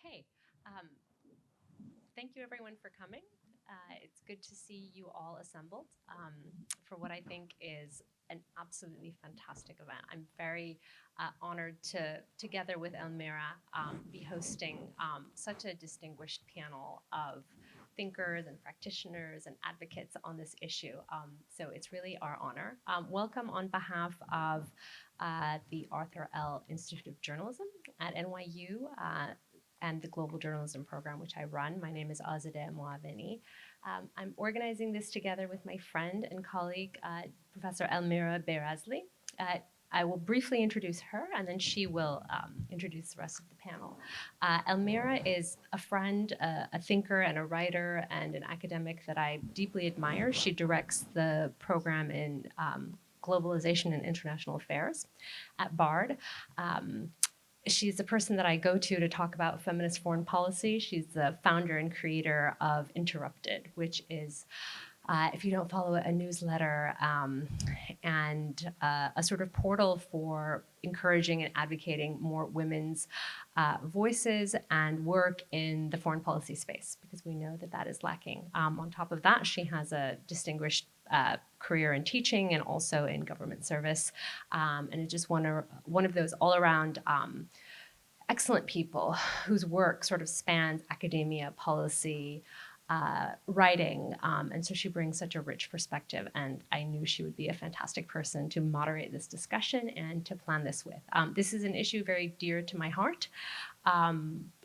Okay. Um, Thank you, everyone, for coming. It's good to see you all assembled for what I think is an absolutely fantastic event. I'm very honored to, together with Elmira, be hosting such a distinguished panel of thinkers and practitioners and advocates on this issue. So it's really our honor. Welcome on behalf of the Arthur L. Institute of Journalism at NYU. And the Global Journalism Program, which I run. My name is Azadeh Moaveni. I'm organizing this together with my friend and colleague, Professor Elmira Beyrazli. I will briefly introduce her, and then she will introduce the rest of the panel. Elmira is a friend, a thinker, and a writer, and an academic that I deeply admire. She directs the program in Globalization and International Affairs at Bard. She's the person that I go to talk about feminist foreign policy. She's the founder and creator of Interrupted, which is, if you don't follow it, a newsletter and a sort of portal for encouraging and advocating more women's voices and work in the foreign policy space, because we know that that is lacking. On top of that, she has a distinguished career in teaching and also in government service, and it's just one of those all-around excellent people whose work sort of spans academia, policy, writing, and so she brings such a rich perspective, and I knew she would be a fantastic person to moderate this discussion and to plan this with. This is an issue very dear to my heart.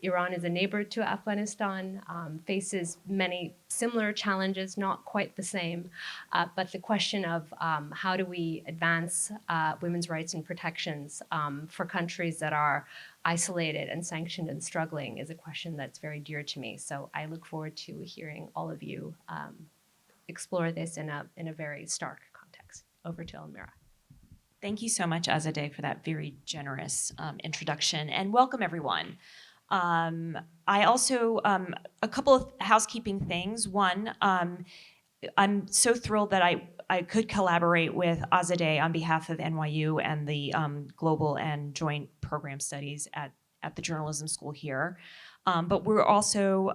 Iran is a neighbor to Afghanistan, faces many similar challenges, not quite the same, but the question of how do we advance women's rights and protections for countries that are isolated and sanctioned and struggling is a question that's very dear to me. So I look forward to hearing all of you explore this in a very stark context. Over to Elmira. Thank you so much, Azadeh, for that very generous introduction, and welcome everyone. I also, a couple of housekeeping things. One, I'm so thrilled that I could collaborate with Azadeh on behalf of NYU and the Global and Joint Program Studies at the Journalism School here. But we're also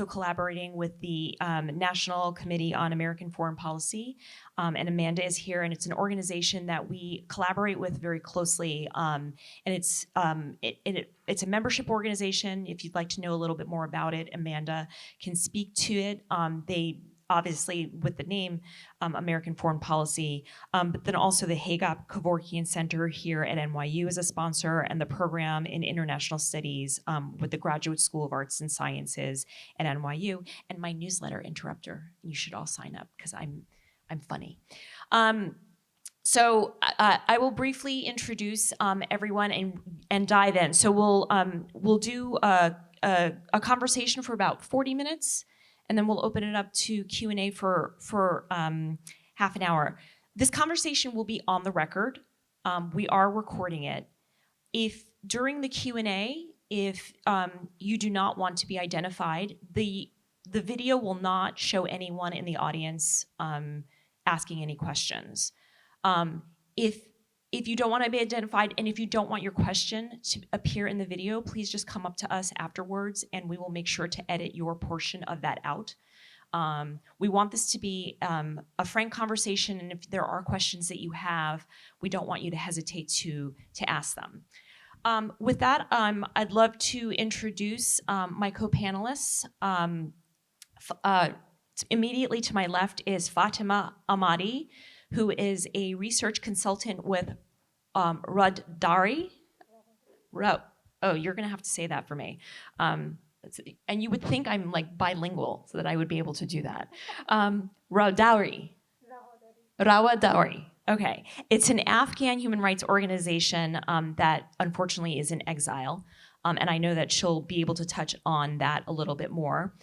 collaborating with the National Committee on American Foreign Policy, and Amanda is here, and it's an organization that we collaborate with very closely, and it's a membership organization. If you'd like to know a little bit more about it, Amanda can speak to it. They obviously, with the name American Foreign Policy, but then also the Hagop Kevorkian Center here at NYU is a sponsor, and the program in International Studies with the Graduate School of Arts and Sciences at NYU, and my newsletter, Interrupter. You should all sign up because I'm funny. So I will briefly introduce everyone and dive in. So we'll do a conversation for about 40 minutes. And then we'll open it up to Q&A for half an hour. This conversation will be on the record. We are recording it. If during the Q&A, if you do not want to be identified, the video will not show anyone in the audience asking any questions. If you don't want to be identified and if you don't want your question to appear in the video, please just come up to us afterwards and we will make sure to edit your portion of that out. We want this to be a frank conversation, and if there are questions that you have, we don't want you to hesitate to ask them. With that, I'd love to introduce my co-panelists. Immediately to my left is Fatima Ahmadi, who is a research consultant with Rud Dari. Oh, you're gonna have to say that for me. And you would think I'm like bilingual so that I would be able to do that. Rawadari. Okay, it's an Afghan human rights organization that unfortunately is in exile. And I know that she'll be able to touch on that a little bit more.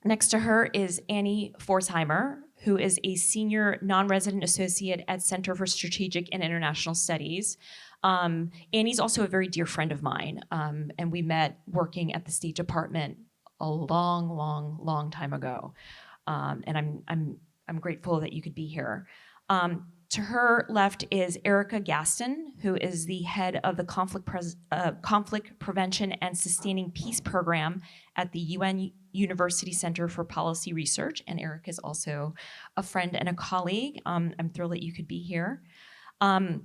Next to her is Annie Forsheimer, who is a senior non-resident associate at Center for Strategic and International Studies. Annie's also a very dear friend of mine, and we met working at the State Department a long time ago. And I'm grateful that you could be here. To her left is Erica Gaston, who is the head of the Conflict Prevention and Sustaining Peace Program at the UN University Center for Policy Research. And Erica is also a friend and a colleague. I'm thrilled that you could be here. Kavya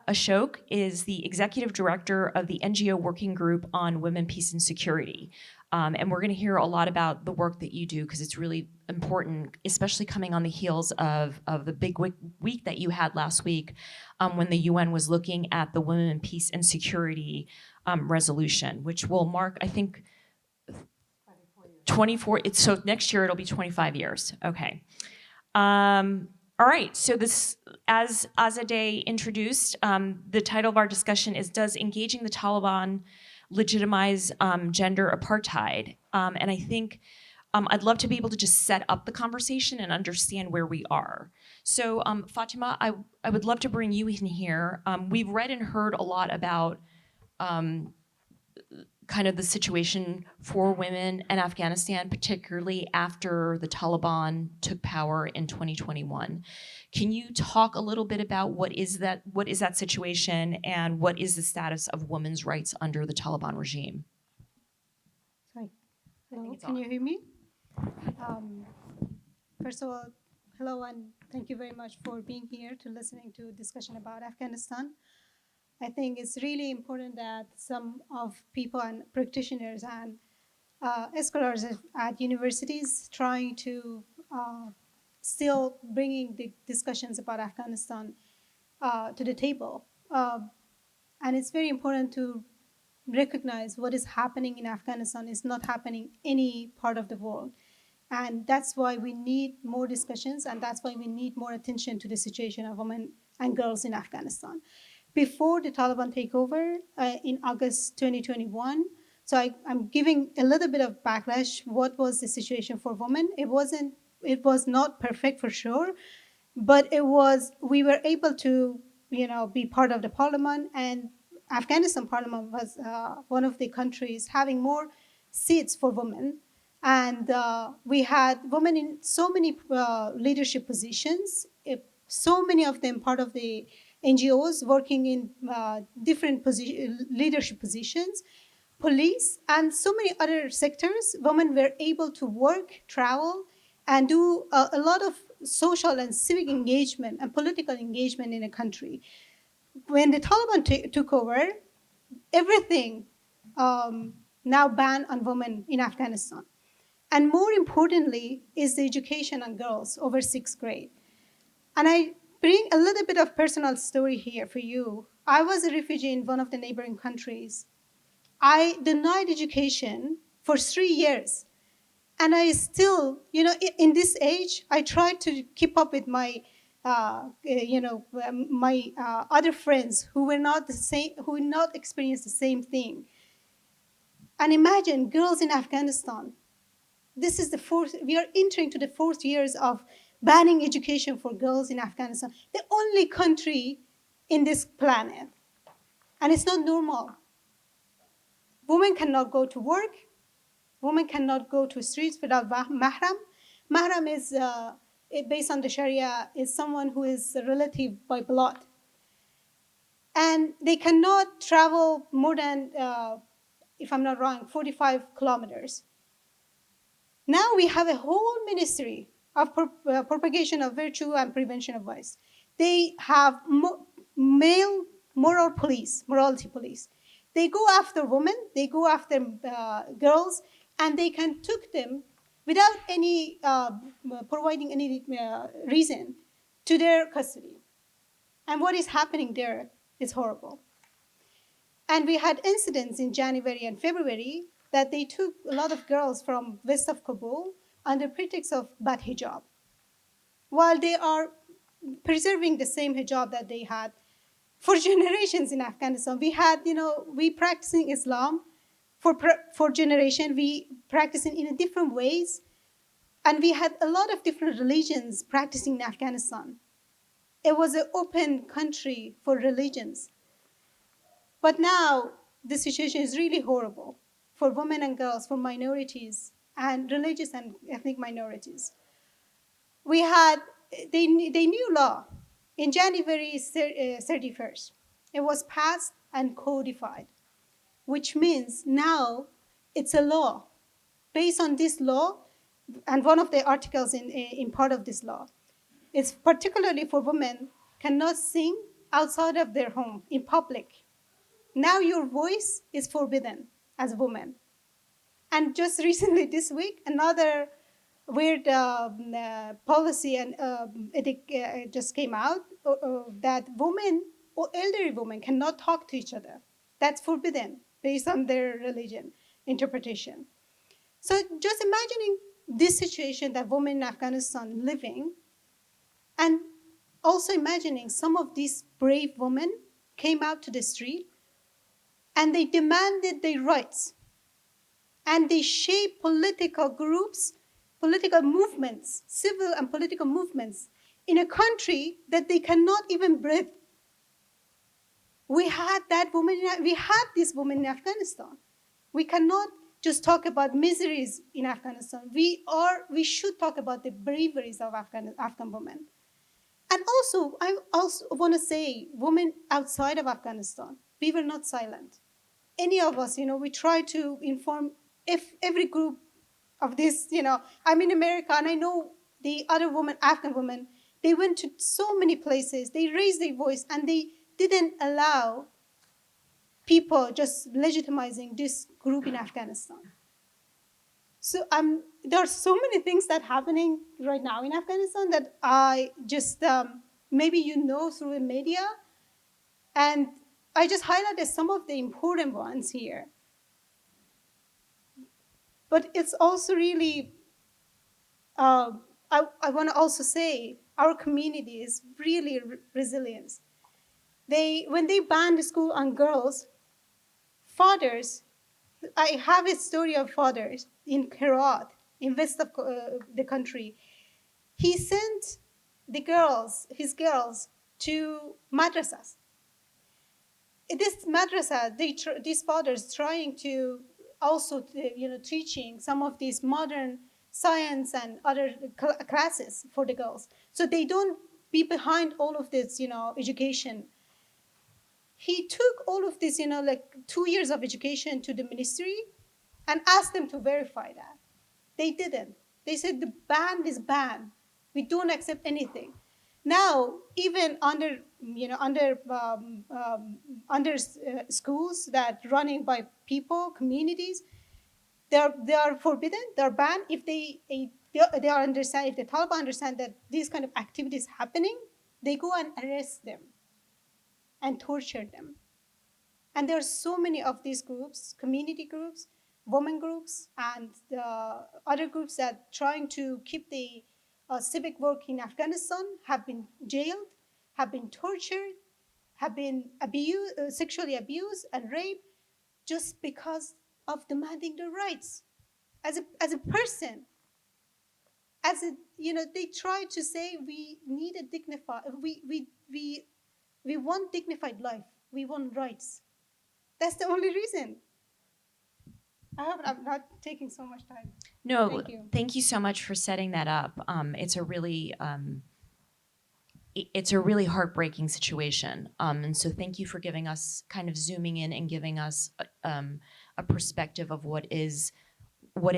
Ashok is the executive director of the NGO Working Group on Women, Peace, and Security. And we're going to hear a lot about the work that you do because it's really important, especially coming on the heels of the big week that you had last week when the UN was looking at the Women, Peace, and Security resolution, which will mark, I think, 24. So next year it'll be 25 years. Okay. All right, so this, as Azadeh introduced, the title of our discussion is Does Engaging the Taliban Legitimize Gender Apartheid? And I think I'd love to be able to just set up the conversation and understand where we are. So Fatima, I would love to bring you in here. We've read and heard a lot about kind of the situation for women in Afghanistan, particularly after the Taliban took power in 2021. Can you talk a little bit about what is that situation and what is the status of women's rights under the Taliban regime? Sorry. Hello, can you hear me? First of all, hello and thank you very much for being here to listening to a discussion about Afghanistan. I think it's really important that some of people and practitioners and scholars at universities trying to still bringing the discussions about Afghanistan to the table. And it's very important to recognize what is happening in Afghanistan is not happening any part of the world. And that's why we need more discussions, and that's why we need more attention to the situation of women and girls in Afghanistan. Before the Taliban takeover in August 2021, so I'm giving a little bit of backlash. What was the situation for women? It was not perfect for sure, but we were able to, be part of the parliament, and Afghanistan parliament was one of the countries having more seats for women. And we had women in so many leadership positions, so many of them part of the NGOs working in different leadership positions, police, and so many other sectors. Women were able to work, travel, and do a lot of social and civic engagement and political engagement in a country. When the Taliban took over, everything now banned on women in Afghanistan. And more importantly is the education on girls over 6th grade. And I bring a little bit of personal story here for you. I was a refugee in one of the neighboring countries. I denied education for 3 years. And I still, in this age, I tried to keep up with my, my other friends who were not the same, who would not experience the same thing. And imagine girls in Afghanistan. This is we are entering to the 4th years of banning education for girls in Afghanistan, the only country in this planet. And it's not normal. Women cannot go to work. Women cannot go to streets without mahram. Mahram is, based on the Sharia, is someone who is a relative by blood. And they cannot travel more than, if I'm not wrong, 45 kilometers. Now we have a whole ministry of propagation of virtue and prevention of vice. They have male morality police. They go after women, they go after girls, and they can take them without any providing any reason to their custody. And what is happening there is horrible. And we had incidents in January and February that they took a lot of girls from west of Kabul under pretext of bad hijab, while they are preserving the same hijab that they had for generations in Afghanistan. We had, we practicing Islam for generation. We practicing in different ways, and we had a lot of different religions practicing in Afghanistan. It was an open country for religions. But now the situation is really horrible for women and girls, for minorities, and religious and ethnic minorities. We had they knew law. In January 31st, it was passed and codified, which means now it's a law. Based on this law, and one of the articles in part of this law, is particularly for women cannot sing outside of their home in public. Now your voice is forbidden as a woman. And just recently this week, another weird policy and edict just came out that women or elderly women cannot talk to each other. That's forbidden based on their religion interpretation. So just imagining this situation that women in Afghanistan living, and also imagining some of these brave women came out to the street and they demanded their rights. And they shaped political groups, political movements, civil and political movements in a country that they cannot even breathe. We had this woman in Afghanistan. We cannot just talk about miseries in Afghanistan. We should talk about the braveries of Afghan women. And also, I also want to say, women outside of Afghanistan, we were not silent. Any of us, we try to inform every group of this, I'm in America and I know the other women, Afghan women, they went to so many places, they raised their voice and they didn't allow people just legitimizing this group in Afghanistan. So there are so many things that are happening right now in Afghanistan that I just, maybe through the media, and I just highlighted some of the important ones here. But it's also really, I want to also say, our community is really resilient. When they banned the school on girls, fathers, I have a story of fathers in Herat, in west of the country. He sent his girls, to madrasas. This madrasa, these fathers trying to also, teaching some of these modern science and other classes for the girls, so they don't be behind all of this, education. He took all of this, like 2 years of education to the ministry and asked them to verify that. They didn't. They said the ban is banned. We don't accept anything. Now, even under schools that running by people, communities, they are forbidden. They're banned. If they understand, if the Taliban understand that these kind of activities happening, they go and arrest them and torture them. And there are so many of these groups, community groups, women groups, and other groups that trying to keep the civic work in Afghanistan have been jailed, have been tortured, have been sexually abused and raped just because of demanding their rights. As a person, they try to say we need a dignified, we want dignified life, we want rights. That's the only reason. I hope I'm not taking so much time. No, Thank you. so much for setting that up. It's a really heartbreaking situation. And so thank you for giving us, kind of zooming in and giving us a perspective of what is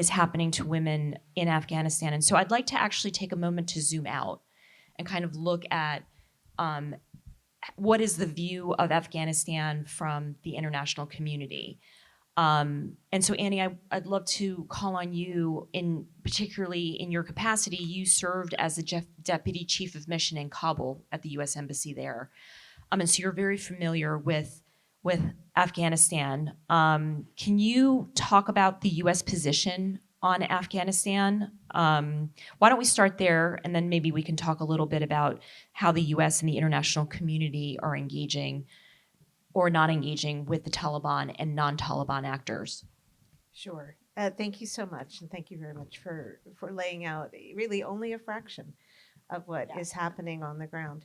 happening to women in Afghanistan. And so I'd like to actually take a moment to zoom out and kind of look at what is the view of Afghanistan from the international community. And so Annie, I'd love to call on you, particularly in your capacity. You served as the Deputy Chief of Mission in Kabul at the U.S. Embassy there. And so you're very familiar with Afghanistan. Can you talk about the U.S. position on Afghanistan? Why don't we start there, and then maybe we can talk a little bit about how the U.S. and the international community are engaging or not engaging with the Taliban and non-Taliban actors. Sure. Thank you so much, and thank you very much for laying out really only a fraction of what is happening on the ground.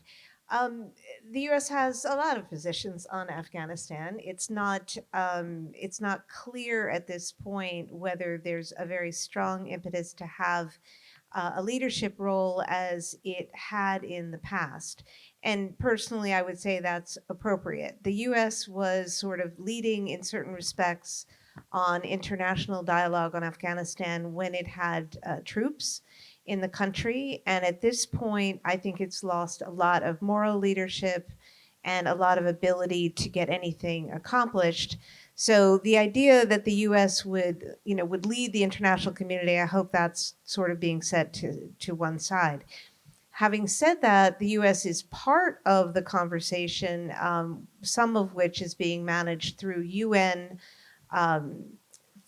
The U.S. has a lot of positions on Afghanistan. It's not clear at this point whether there's a very strong impetus to have a leadership role as it had in the past. And personally, I would say that's appropriate. The US was sort of leading in certain respects on international dialogue on Afghanistan when it had troops in the country. And at this point, I think it's lost a lot of moral leadership and a lot of ability to get anything accomplished. So the idea that the U.S. would lead the international community, I hope that's sort of being set to one side. Having said that, the U.S. is part of the conversation, some of which is being managed through UN.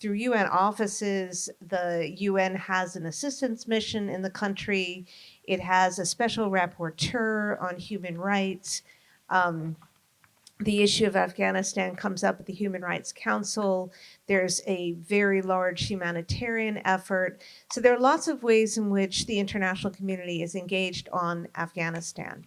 Through UN offices, the UN has an assistance mission in the country. It has a special rapporteur on human rights. The issue of Afghanistan comes up at the Human Rights Council. There's a very large humanitarian effort. So there are lots of ways in which the international community is engaged on Afghanistan.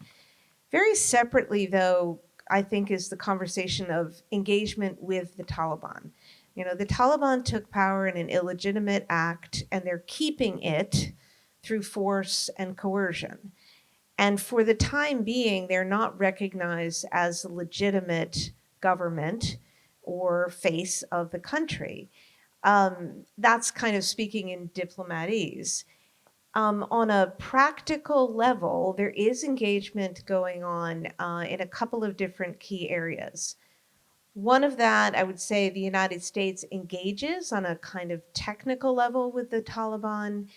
Very separately, though, I think is the conversation of engagement with the Taliban. You know, the Taliban took power in an illegitimate act, and they're keeping it through force and coercion. And for the time being, they're not recognized as a legitimate government or face of the country. That's kind of speaking in diplomatese. On a practical level, there is engagement going on in a couple of different key areas. One of that, I would say the United States engages on a kind of technical level with the Taliban.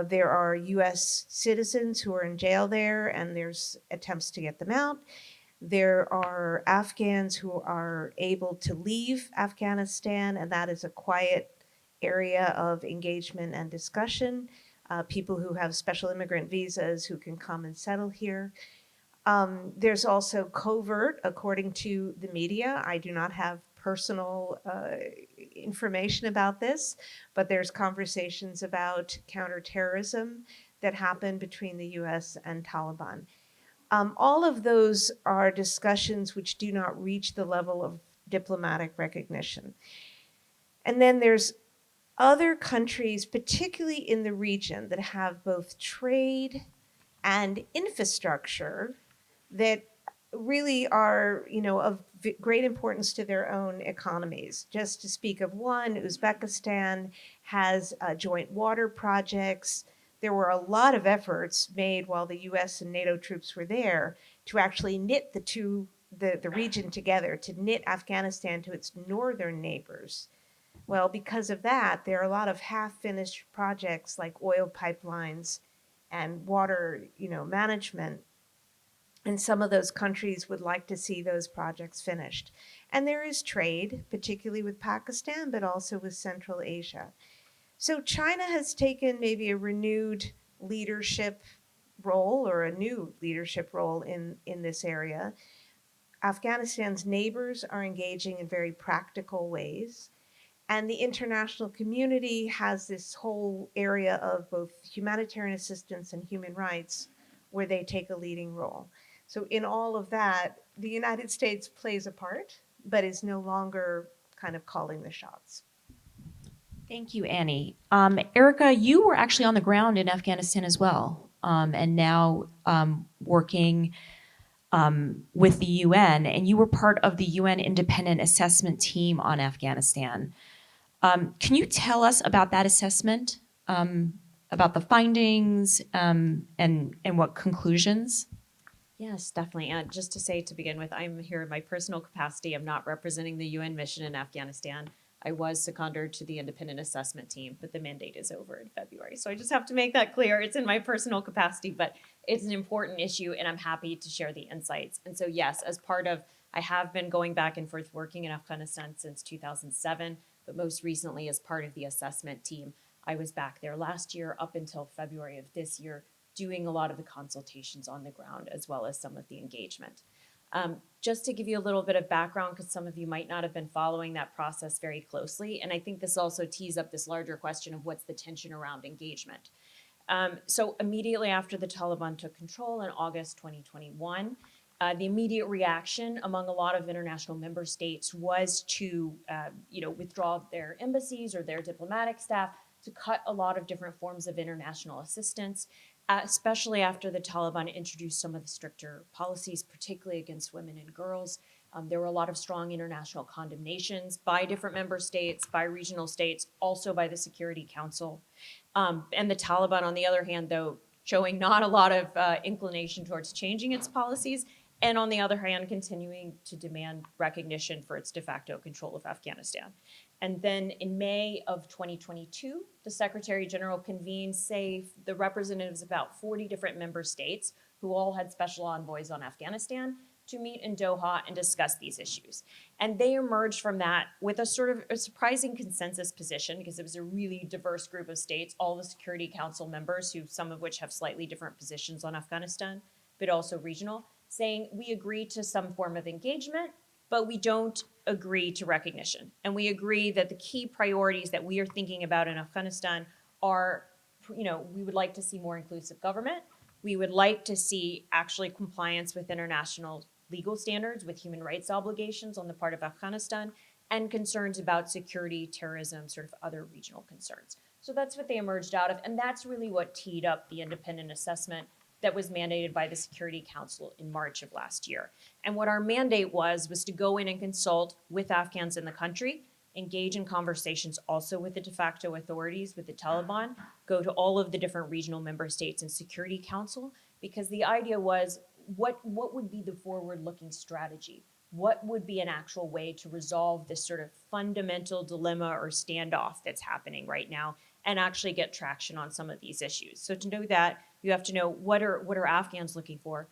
There are US citizens who are in jail there, and there's attempts to get them out. There are Afghans who are able to leave Afghanistan, and that is a quiet area of engagement and discussion. People who have special immigrant visas who can come and settle here. There's also covert, according to the media. I do not have personal information about this, but there's conversations about counterterrorism that happen between the US and Taliban. All of those are discussions which do not reach the level of diplomatic recognition. And then there's other countries, particularly in the region, that have both trade and infrastructure that really are, of great importance to their own economies. Just to speak of one, Uzbekistan has joint water projects. There were a lot of efforts made while the US and NATO troops were there to actually knit the region together, to knit Afghanistan to its northern neighbors. Well, because of that, there are a lot of half-finished projects like oil pipelines and water, management. And some of those countries would like to see those projects finished. And there is trade, particularly with Pakistan, but also with Central Asia. So China has taken maybe a renewed leadership role or a new leadership role in this area. Afghanistan's neighbors are engaging in very practical ways. And the international community has this whole area of both humanitarian assistance and human rights where they take a leading role. So in all of that, the United States plays a part, but is no longer kind of calling the shots. Thank you, Annie. Erica, you were actually on the ground in Afghanistan as well, and now working with the UN, and you were part of the UN Independent Assessment Team on Afghanistan. Can you tell us about that assessment, about the findings, and what conclusions? Yes, definitely. And just to say to begin with, I'm here in my personal capacity. I'm not representing the UN mission in Afghanistan. I was seconded to the independent assessment team, but the mandate is over in February. So I just have to make that clear. It's in my personal capacity, but it's an important issue, and I'm happy to share the insights. And so, yes, as part of, I have been going back and forth working in Afghanistan since 2007, but most recently as part of the assessment team. I was back there last year up until February of this year, doing a lot of the consultations on the ground as well as some of the engagement. Just to give you a little bit of background, because some of you might not have been following that process very closely, and I think this also tees up this larger question of what's the tension around engagement. So immediately after the Taliban took control in August 2021, the immediate reaction among a lot of international member states was to withdraw their embassies or their diplomatic staff to cut a lot of different forms of international assistance, especially after the Taliban introduced some of the stricter policies, particularly against women and girls. There were a lot of strong international condemnations by different member states, by regional states, also by the Security Council. And the Taliban, on the other hand, though, showing not a lot of inclination towards changing its policies, and on the other hand, continuing to demand recognition for its de facto control of Afghanistan. And then in May of 2022, the Secretary General convened, the representatives of about 40 different member states who all had special envoys on Afghanistan to meet in Doha and discuss these issues. And they emerged from that with a sort of a surprising consensus position, because it was a really diverse group of states, all the Security Council members, who some of which have slightly different positions on Afghanistan, but also regional, saying we agree to some form of engagement, but we don't agree to recognition. And we agree that the key priorities that we are thinking about in Afghanistan are, we would like to see more inclusive government. We would like to see actually compliance with international legal standards, with human rights obligations on the part of Afghanistan, and concerns about security, terrorism, sort of other regional concerns. So that's what they emerged out of, and that's really what teed up the independent assessment that was mandated by the Security Council in March of last year. And what our mandate was to go in and consult with Afghans in the country, engage in conversations also with the de facto authorities, with the Taliban, go to all of the different regional member states and Security Council, because the idea was, what would be the forward-looking strategy? What would be an actual way to resolve this sort of fundamental dilemma or standoff that's happening right now, and actually get traction on some of these issues? So to know that, you have to know what are Afghans looking for?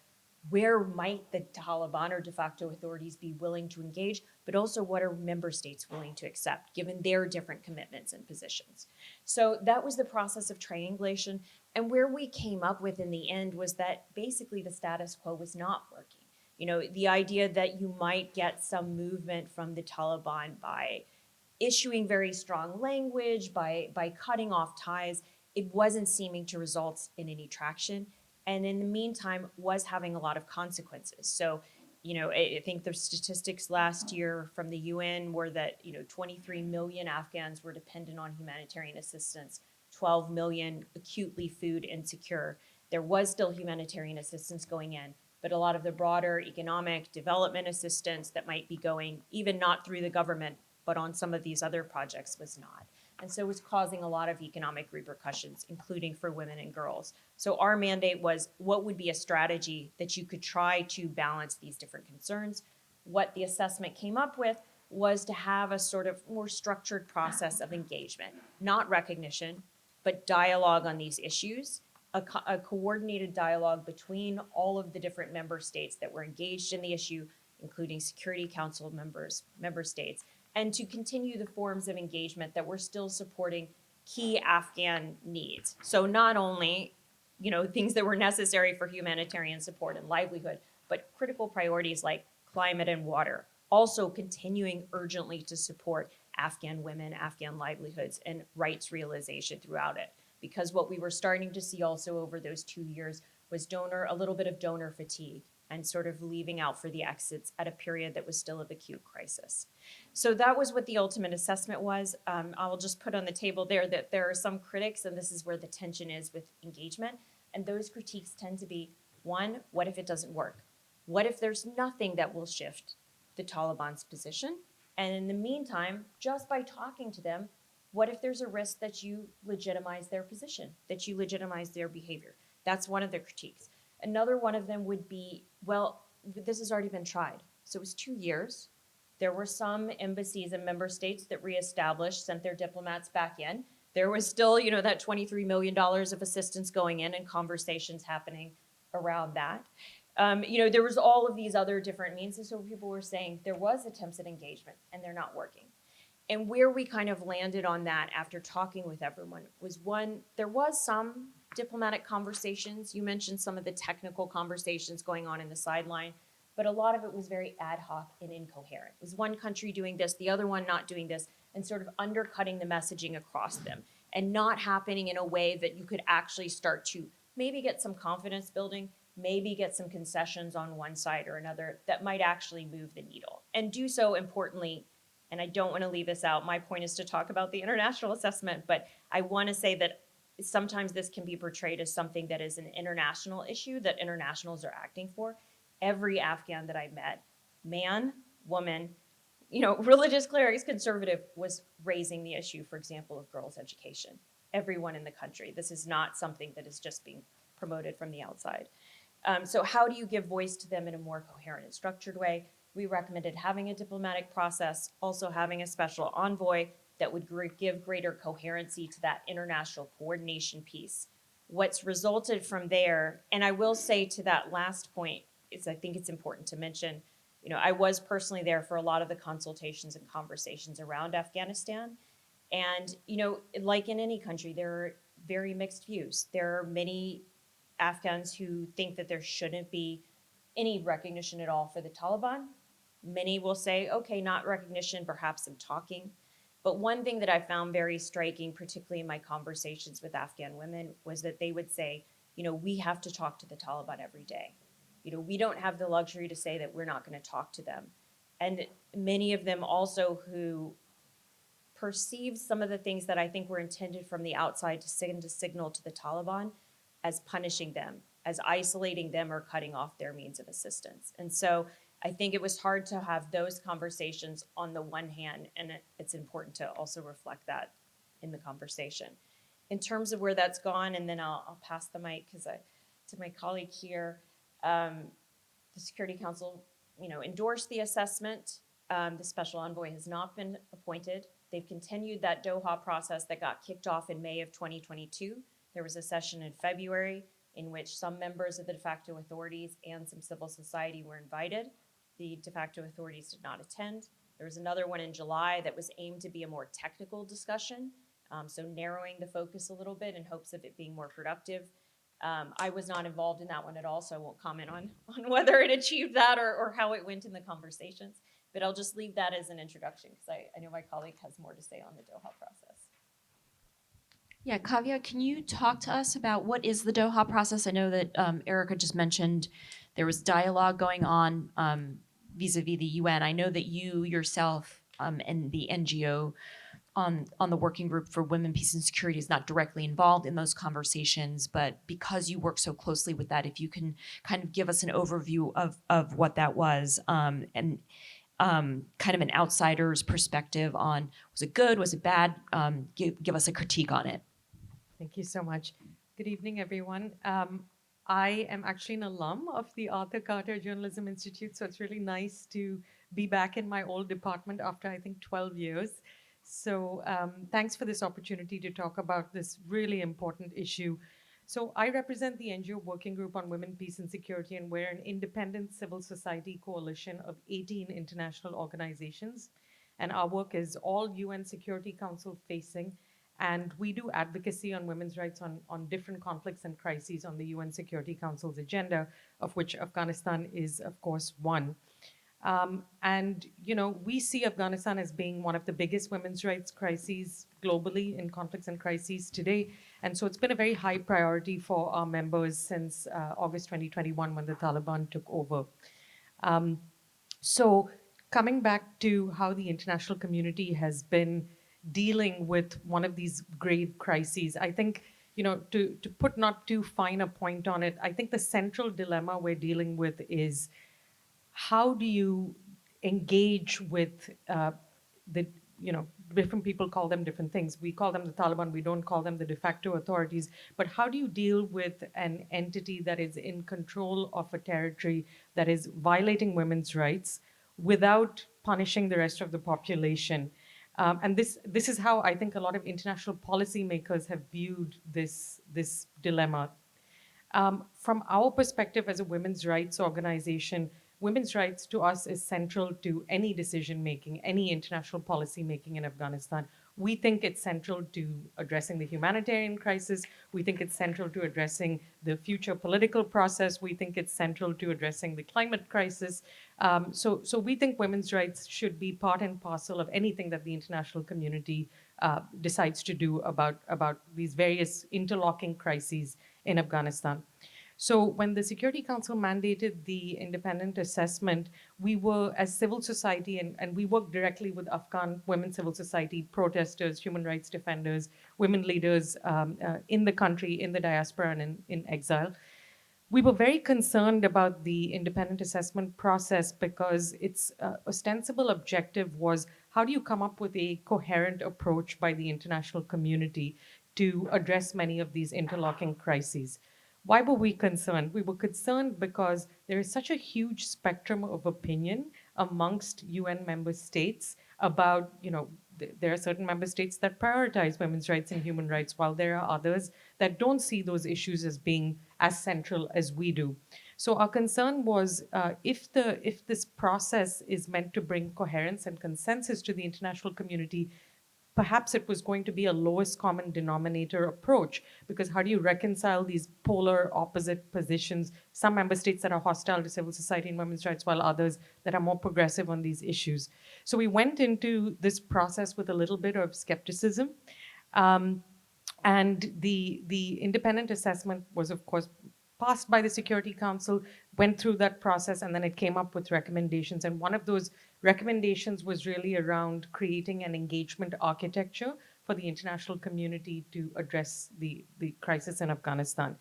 Where might the Taliban or de facto authorities be willing to engage, but also what are member states willing to accept, given their different commitments and positions? So that was the process of triangulation. And where we came up with in the end was that basically the status quo was not working. The idea that you might get some movement from the Taliban by issuing very strong language, by cutting off ties, it wasn't seeming to result in any traction. And in the meantime, was having a lot of consequences. So, I think the statistics last year from the UN were that, 23 million Afghans were dependent on humanitarian assistance, 12 million acutely food insecure. There was still humanitarian assistance going in, but a lot of the broader economic development assistance that might be going, even not through the government, but on some of these other projects, was not. And so it was causing a lot of economic repercussions, including for women and girls. So our mandate was, what would be a strategy that you could try to balance these different concerns? What the assessment came up with was to have a sort of more structured process of engagement, not recognition, but dialogue on these issues, a coordinated dialogue between all of the different member states that were engaged in the issue, including Security Council member states, and to continue the forms of engagement that were still supporting key Afghan needs. So not only, things that were necessary for humanitarian support and livelihood, but critical priorities like climate and water, also continuing urgently to support Afghan women, Afghan livelihoods, and rights realization throughout it. Because what we were starting to see also over those 2 years was a little bit of donor fatigue, and sort of leaving out for the exits at a period that was still of acute crisis. So that was what the ultimate assessment was. I'll just put on the table there that there are some critics, and this is where the tension is with engagement, and those critiques tend to be, one, what if it doesn't work? What if there's nothing that will shift the Taliban's position? And in the meantime, just by talking to them, what if there's a risk that you legitimize their position, that you legitimize their behavior? That's one of the critiques. Another one of them would be, well, this has already been tried. So it was 2 years. There were some embassies and member states that reestablished, sent their diplomats back in. There was still, that $23 million of assistance going in and conversations happening around that. There was all of these other different means. And so people were saying there was attempts at engagement and they're not working. And where we kind of landed on that after talking with everyone was, one, there was some diplomatic conversations. You mentioned some of the technical conversations going on in the sideline, but a lot of it was very ad hoc and incoherent. It was one country doing this, the other one not doing this, and sort of undercutting the messaging across them, and not happening in a way that you could actually start to maybe get some confidence building, maybe get some concessions on one side or another that might actually move the needle, and do so importantly and I don't want to leave this out. My point is to talk about the international assessment, but I want to say that sometimes this can be portrayed as something that is an international issue that internationals are acting for. Every Afghan that I met, man, woman, religious, clerics, conservative, was raising the issue, for example, of girls' education. Everyone in the country. This is not something that is just being promoted from the outside. So how do you give voice to them in a more coherent and structured way? We recommended having a diplomatic process, also having a special envoy that would give greater coherency to that international coordination piece. What's resulted from there, and I will say to that last point, is I think it's important to mention, I was personally there for a lot of the consultations and conversations around Afghanistan. And, like in any country, there are very mixed views. There are many Afghans who think that there shouldn't be any recognition at all for the Taliban. Many will say, okay, not recognition, perhaps some talking. But one thing that I found very striking, particularly in my conversations with Afghan women, was that they would say, we have to talk to the Taliban every day. We don't have the luxury to say that we're not going to talk to them. And many of them also who perceived some of the things that I think were intended from the outside to send a signal to the Taliban as punishing them, as isolating them or cutting off their means of assistance. And so I think it was hard to have those conversations on the one hand, and it's important to also reflect that in the conversation. In terms of where that's gone, and then I'll pass the mic to my colleague here. The Security Council, endorsed the assessment. The special envoy has not been appointed. They've continued that Doha process that got kicked off in May of 2022. There was a session in February in which some members of the de facto authorities and some civil society were invited. The de facto authorities did not attend. There was another one in July that was aimed to be a more technical discussion, so narrowing the focus a little bit in hopes of it being more productive. I was not involved in that one at all, so I won't comment on whether it achieved that or how it went in the conversations. But I'll just leave that as an introduction because I know my colleague has more to say on the Doha process. Yeah, Kavya, can you talk to us about what is the Doha process? I know that Erica just mentioned there was dialogue going on vis-a-vis the UN. I know that you yourself and the NGO on the working group for women, peace, and security is not directly involved in those conversations, but because you work so closely with that, if you can kind of give us an overview of what that was and kind of an outsider's perspective on, was it good, was it bad? Give us a critique on it. Thank you so much. Good evening, everyone. I am actually an alum of the Arthur Carter Journalism Institute, so it's really nice to be back in my old department after, I think, 12 years. So thanks for this opportunity to talk about this really important issue. So I represent the NGO Working Group on Women, Peace and Security, and we're an independent civil society coalition of 18 international organizations. And our work is all UN Security Council facing. And we do advocacy on women's rights on different conflicts and crises on the UN Security Council's agenda, of which Afghanistan is, of course, one. And, we see Afghanistan as being one of the biggest women's rights crises globally in conflicts and crises today. And so it's been a very high priority for our members since August 2021 when the Taliban took over. So coming back to how the international community has been dealing with one of these grave crises, I think, to put not too fine a point on it, I think the central dilemma we're dealing with is how do you engage with different people call them different things. We call them the Taliban, we don't call them the de facto authorities, but how do you deal with an entity that is in control of a territory that is violating women's rights without punishing the rest of the population? And this is how I think a lot of international policymakers have viewed this dilemma. From our perspective as a women's rights organization, women's rights to us is central to any decision making, any international policy making in Afghanistan. We think it's central to addressing the humanitarian crisis. We think it's central to addressing the future political process. We think it's central to addressing the climate crisis. So we think women's rights should be part and parcel of anything that the international community decides to do about these various interlocking crises in Afghanistan. So when the Security Council mandated the independent assessment, we were, as civil society, and we worked directly with Afghan women civil society, protesters, human rights defenders, women leaders in the country, in the diaspora, and in exile. We were very concerned about the independent assessment process because its ostensible objective was, how do you come up with a coherent approach by the international community to address many of these interlocking crises? Why were we concerned? We were concerned because there is such a huge spectrum of opinion amongst UN member states about, there are certain member states that prioritize women's rights and human rights, while there are others that don't see those issues as being as central as we do. So our concern was, if this process is meant to bring coherence and consensus to the international community, perhaps it was going to be a lowest common denominator approach, because how do you reconcile these polar opposite positions, some member states that are hostile to civil society and women's rights, while others that are more progressive on these issues? So we went into this process with a little bit of skepticism. Um, and the independent assessment was, of course, passed by the Security Council, went through that process, and then it came up with recommendations. And one of those recommendations was really around creating an engagement architecture for the international community to address the crisis in Afghanistan.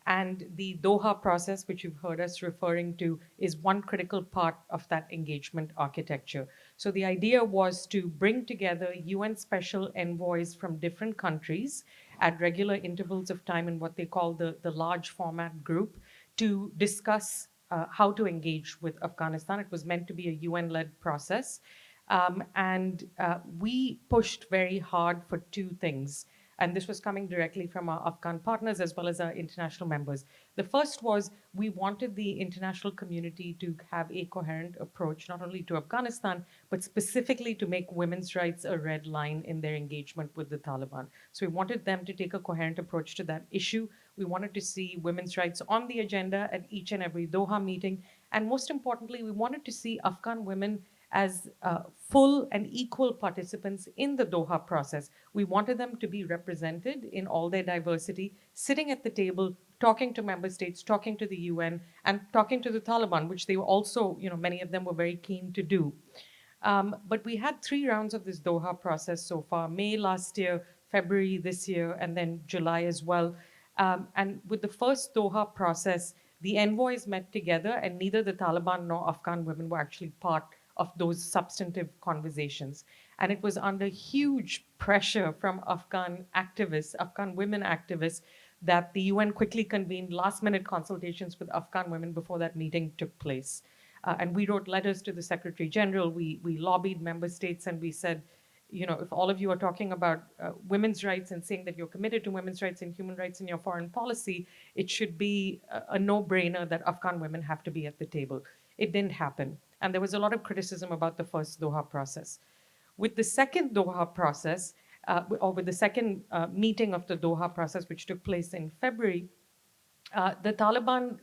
And the Doha process, which you've heard us referring to, is one critical part of that engagement architecture. So the idea was to bring together UN special envoys from different countries at regular intervals of time in what they call the large format group to discuss how to engage with Afghanistan. It was meant to be a UN-led process. And we pushed very hard for two things. And this was coming directly from our Afghan partners as well as our international members. The first was, we wanted the international community to have a coherent approach, not only to Afghanistan, but specifically to make women's rights a red line in their engagement with the Taliban. So we wanted them to take a coherent approach to that issue. We wanted to see women's rights on the agenda at each and every Doha meeting. And most importantly, we wanted to see Afghan women as full and equal participants in the Doha process. We wanted them to be represented in all their diversity, sitting at the table, talking to member states, talking to the UN, and talking to the Taliban, which they were also, many of them were very keen to do. But we had 3 rounds of this Doha process so far: May last year, February this year, and then July as well. And with the first Doha process, the envoys met together, and neither the Taliban nor Afghan women were actually part of those substantive conversations. And it was under huge pressure from Afghan activists, Afghan women activists, that the UN quickly convened last-minute consultations with Afghan women before that meeting took place. And we wrote letters to the Secretary General. We lobbied member states, and we said, if all of you are talking about women's rights and saying that you're committed to women's rights and human rights in your foreign policy, it should be a no-brainer that Afghan women have to be at the table. It didn't happen. And there was a lot of criticism about the first Doha process. With the second Doha process, or with the second meeting of the Doha process, which took place in February, the Taliban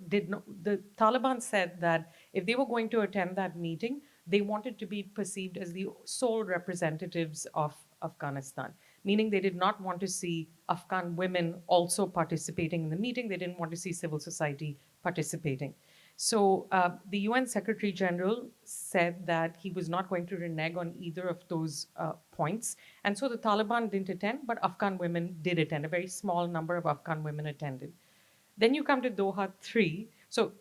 said that if they were going to attend that meeting, they wanted to be perceived as the sole representatives of Afghanistan, meaning they did not want to see Afghan women also participating in the meeting. They didn't want to see civil society participating. So the UN Secretary General said that he was not going to renege on either of those points. And so the Taliban didn't attend, but Afghan women did attend. A very small number of Afghan women attended. Then you come to Doha 3. So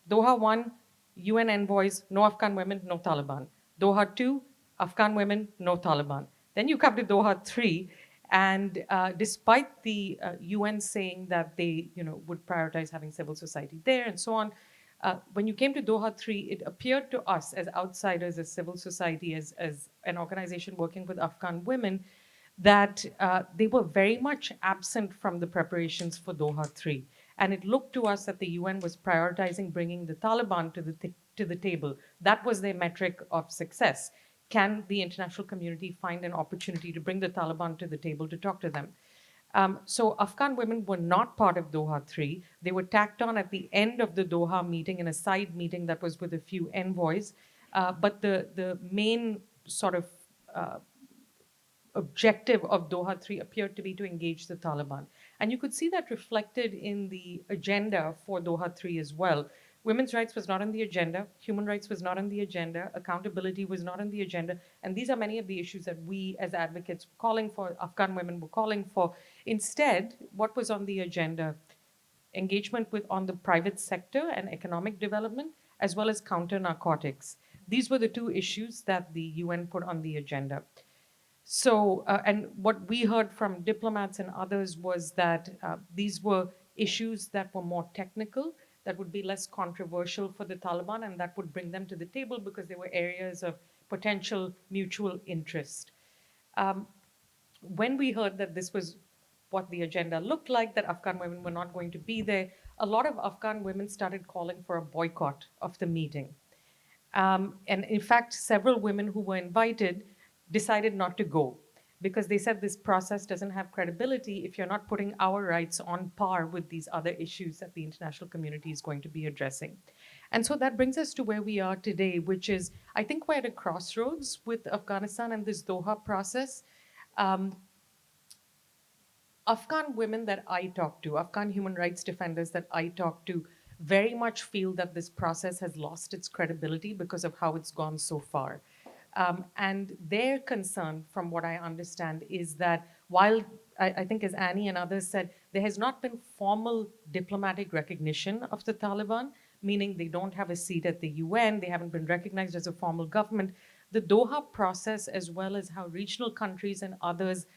Doha 1, UN envoys, no Afghan women, no Taliban. Doha 2, Afghan women, no Taliban. Then you come to Doha 3, and despite the UN saying that they would prioritize having civil society there and so on, when you came to Doha 3, it appeared to us as outsiders, as civil society, as an organization working with Afghan women, that they were very much absent from the preparations for Doha 3. And it looked to us that the UN was prioritizing bringing the Taliban to the table. That was their metric of success. Can the international community find an opportunity to bring the Taliban to the table to talk to them? So Afghan women were not part of Doha 3. They were tacked on at the end of the Doha meeting in a side meeting that was with a few envoys. But the main sort of objective of Doha 3 appeared to be to engage the Taliban. And you could see that reflected in the agenda for Doha 3 as well. Women's rights was not on the agenda, human rights was not on the agenda, accountability was not on the agenda, and these are many of the issues that we as advocates were calling for, Afghan women were calling for. Instead, what was on the agenda? Engagement with on the private sector and economic development, as well as counter narcotics. These were the two issues that the UN put on the agenda. So, and what we heard from diplomats and others was that these were issues that were more technical, that would be less controversial for the Taliban, and that would bring them to the table because they were areas of potential mutual interest. When we heard that this was what the agenda looked like, that Afghan women were not going to be there, a lot of Afghan women started calling for a boycott of the meeting. And in fact, several women who were invited decided not to go because they said this process doesn't have credibility if you're not putting our rights on par with these other issues that the international community is going to be addressing. And so that brings us to where we are today, which is, I think we're at a crossroads with Afghanistan and this Doha process. Afghan women that I talk to, Afghan human rights defenders that I talk to, very much feel that this process has lost its credibility because of how it's gone so far. And their concern, from what I understand, is that while I think, as Annie and others said, there has not been formal diplomatic recognition of the Taliban, meaning they don't have a seat at the UN, they haven't been recognized as a formal government. The Doha process, as well as how regional countries and others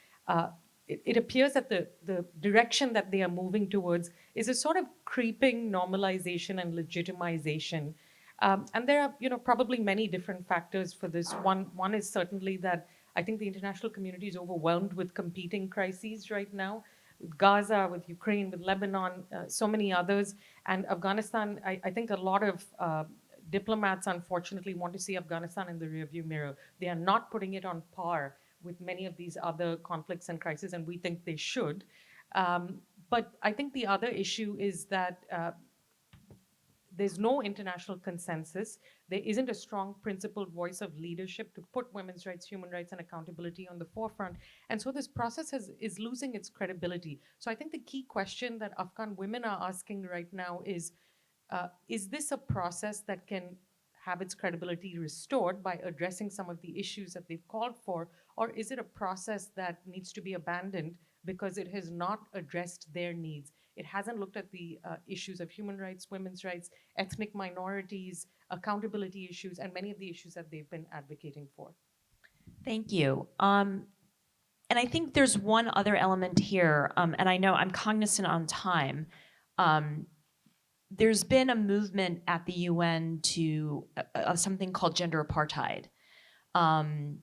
it appears that the direction that they are moving towards is a sort of creeping normalization and legitimization. And there are, probably many different factors for this. One is certainly that I think the international community is overwhelmed with competing crises right now, with Gaza, with Ukraine, with Lebanon, so many others. And Afghanistan, I think a lot of diplomats, unfortunately, want to see Afghanistan in the rearview mirror. They are not putting it on par with many of these other conflicts and crises, and we think they should. But I think the other issue is that there's no international consensus. There isn't a strong principled voice of leadership to put women's rights, human rights, and accountability on the forefront. And so this process is losing its credibility. So I think the key question that Afghan women are asking right now is this a process that can have its credibility restored by addressing some of the issues that they've called for, or is it a process that needs to be abandoned because it has not addressed their needs? It hasn't looked at the issues of human rights, women's rights, ethnic minorities, accountability issues, and many of the issues that they've been advocating for. Thank you. And I think there's one other element here, and I know I'm cognizant on time. There's been a movement at the UN to something called gender apartheid, and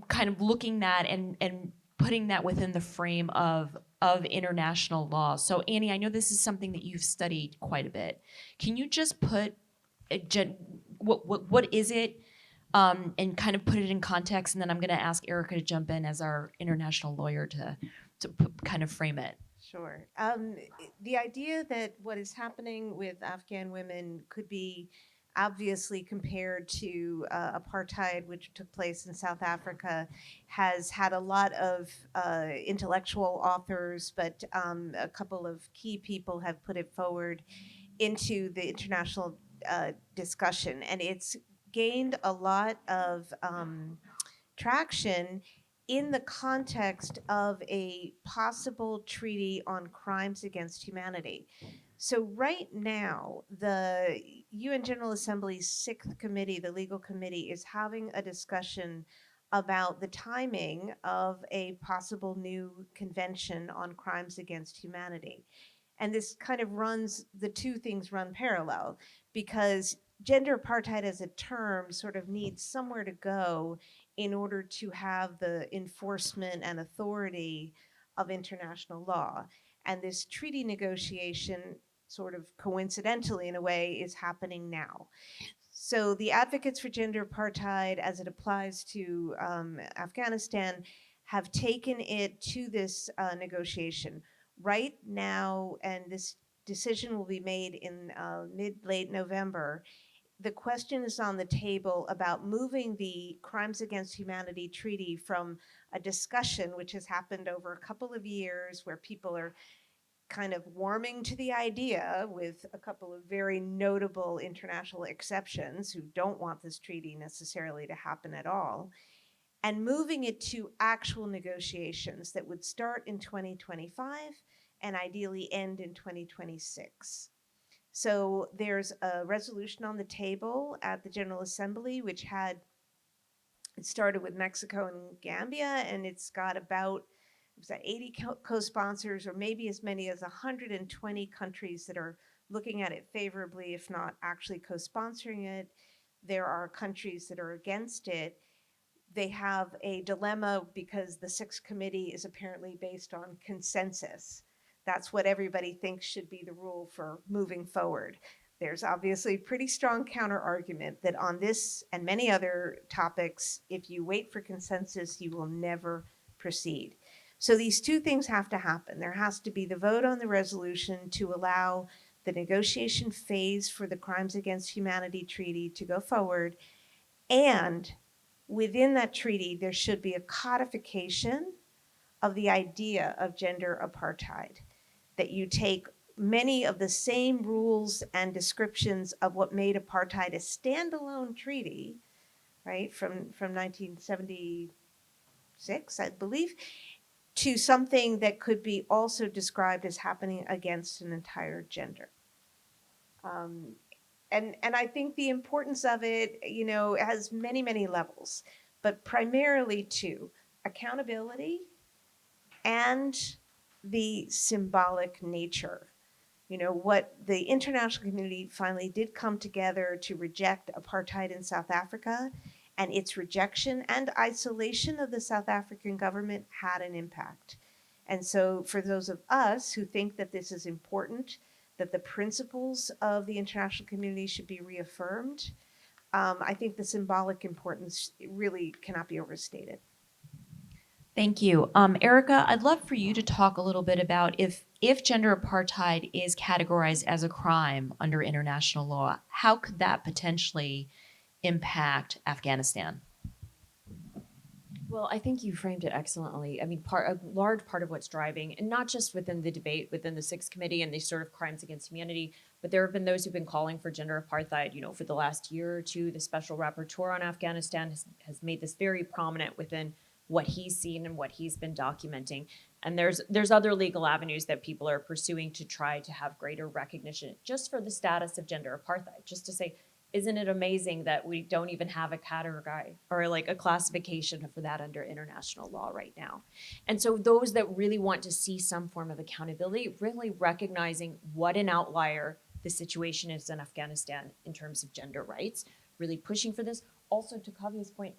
kind of looking at and putting that within the frame of international law. So Annie, I know this is something that you've studied quite a bit. Can you just put what is it, and kind of put it in context, and then I'm going to ask Erica to jump in as our international lawyer to kind of frame it. Sure. The idea that what is happening with Afghan women could be obviously compared to apartheid, which took place in South Africa, has had a lot of intellectual authors, but a couple of key people have put it forward into the international discussion. And it's gained a lot of traction in the context of a possible treaty on crimes against humanity. So right now, the UN General Assembly's 6th committee, the legal committee, is having a discussion about the timing of a possible new convention on crimes against humanity. And this kind of the two things run parallel, because gender apartheid as a term sort of needs somewhere to go in order to have the enforcement and authority of international law. And this treaty negotiation, sort of coincidentally in a way, is happening now. So the advocates for gender apartheid, as it applies to Afghanistan, have taken it to this negotiation right now, and this decision will be made in mid-late November. the question is on the table about moving the Crimes Against Humanity Treaty from a discussion which has happened over a couple of years where people are kind of warming to the idea with a couple of very notable international exceptions who don't want this treaty necessarily to happen at all, and moving it to actual negotiations that would start in 2025 and ideally end in 2026. So there's a resolution on the table at the General Assembly, which it started with Mexico and Gambia, and it's got about, it was at 80 co-sponsors, or maybe as many as 120 countries that are looking at it favorably, if not actually co-sponsoring it. There are countries that are against it. They have a dilemma because the Sixth Committee is apparently based on consensus. That's what everybody thinks should be the rule for moving forward. There's obviously a pretty strong counter argument that on this and many other topics, if you wait for consensus, you will never proceed. So these two things have to happen. There has to be the vote on the resolution to allow the negotiation phase for the Crimes Against Humanity Treaty to go forward, and within that treaty, there should be a codification of the idea of gender apartheid, that you take many of the same rules and descriptions of what made apartheid a standalone treaty, right, from 1976, I believe, to something that could be also described as happening against an entire gender. And I think the importance of it, has many, many levels, but primarily two: accountability and the symbolic nature. What the international community finally did come together to reject apartheid in South Africa, and its rejection and isolation of the South African government had an impact. And so for those of us who think that this is important, that the principles of the international community should be reaffirmed, I think the symbolic importance really cannot be overstated. Thank you. Erica, I'd love for you to talk a little bit about if gender apartheid is categorized as a crime under international law, how could that potentially impact Afghanistan? Well, I think you framed it excellently. I mean, a large part of what's driving, and not just within the debate within the Sixth Committee and these sort of crimes against humanity, but there have been those who've been calling for gender apartheid, for the last year or two. The Special Rapporteur on Afghanistan has made this very prominent within what he's seen and what he's been documenting. And there's other legal avenues that people are pursuing to try to have greater recognition just for the status of gender apartheid, just to say, isn't it amazing that we don't even have a category or like a classification for that under international law right now? And so those that really want to see some form of accountability, really recognizing what an outlier the situation is in Afghanistan in terms of gender rights, really pushing for this. Also, to Kavya's point,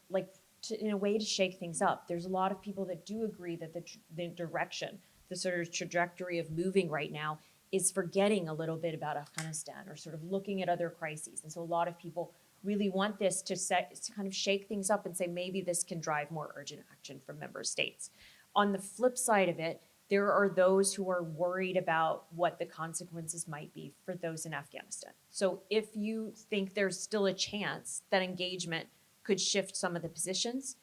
in a way to shake things up. There's a lot of people that do agree that the direction, the sort of trajectory of moving right now is forgetting a little bit about Afghanistan or sort of looking at other crises. And so a lot of people really want this to kind of shake things up and say, maybe this can drive more urgent action from member states. On the flip side of it, there are those who are worried about what the consequences might be for those in Afghanistan. So if you think there's still a chance that engagement could shift some of the positions,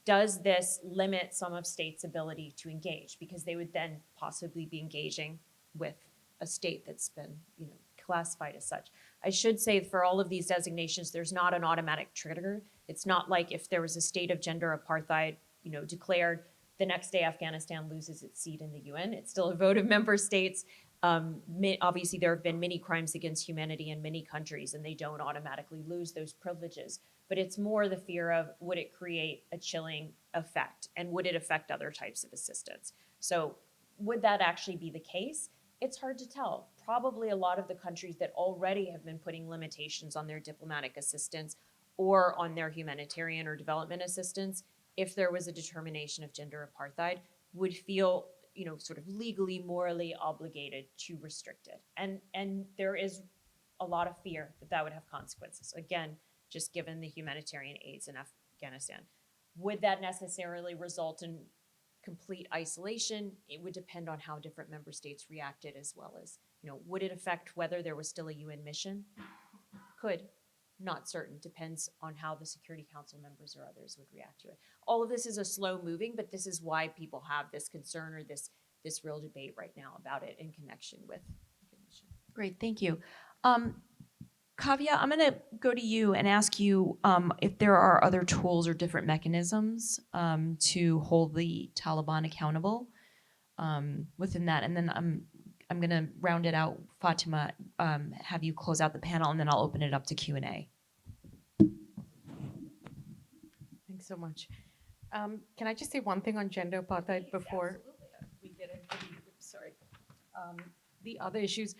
does this limit some of states' ability to engage? Because they would then possibly be engaging with a state that's been, classified as such. I should say for all of these designations, there's not an automatic trigger. It's not like if there was a state of gender apartheid, declared, the next day Afghanistan loses its seat in the UN. It's still a vote of member states. Obviously, there have been many crimes against humanity in many countries, and they don't automatically lose those privileges. But it's more the fear of, would it create a chilling effect, and would it affect other types of assistance? So would that actually be the case? It's hard to tell. Probably a lot of the countries that already have been putting limitations on their diplomatic assistance or on their humanitarian or development assistance, if there was a determination of gender apartheid, would feel, sort of legally, morally obligated to restrict it. And there is a lot of fear that that would have consequences. Again, just given the humanitarian aids in Afghanistan. Would that necessarily result in complete isolation? It would depend on how different member states reacted, as well as, would it affect whether there was still a UN mission? Could. Not certain. Depends on how the Security Council members or others would react to it. All of this is a slow moving, but this is why people have this concern or this real debate right now about it in connection with recognition. Great, thank you. Kavya, I'm going to go to you and ask you if there are other tools or different mechanisms to hold the Taliban accountable within that. And then I'm going to round it out. Fatima, have you close out the panel, and then I'll open it up to Q&A. Thanks so much. Can I just say one thing on gender apartheid before we get into the other issues?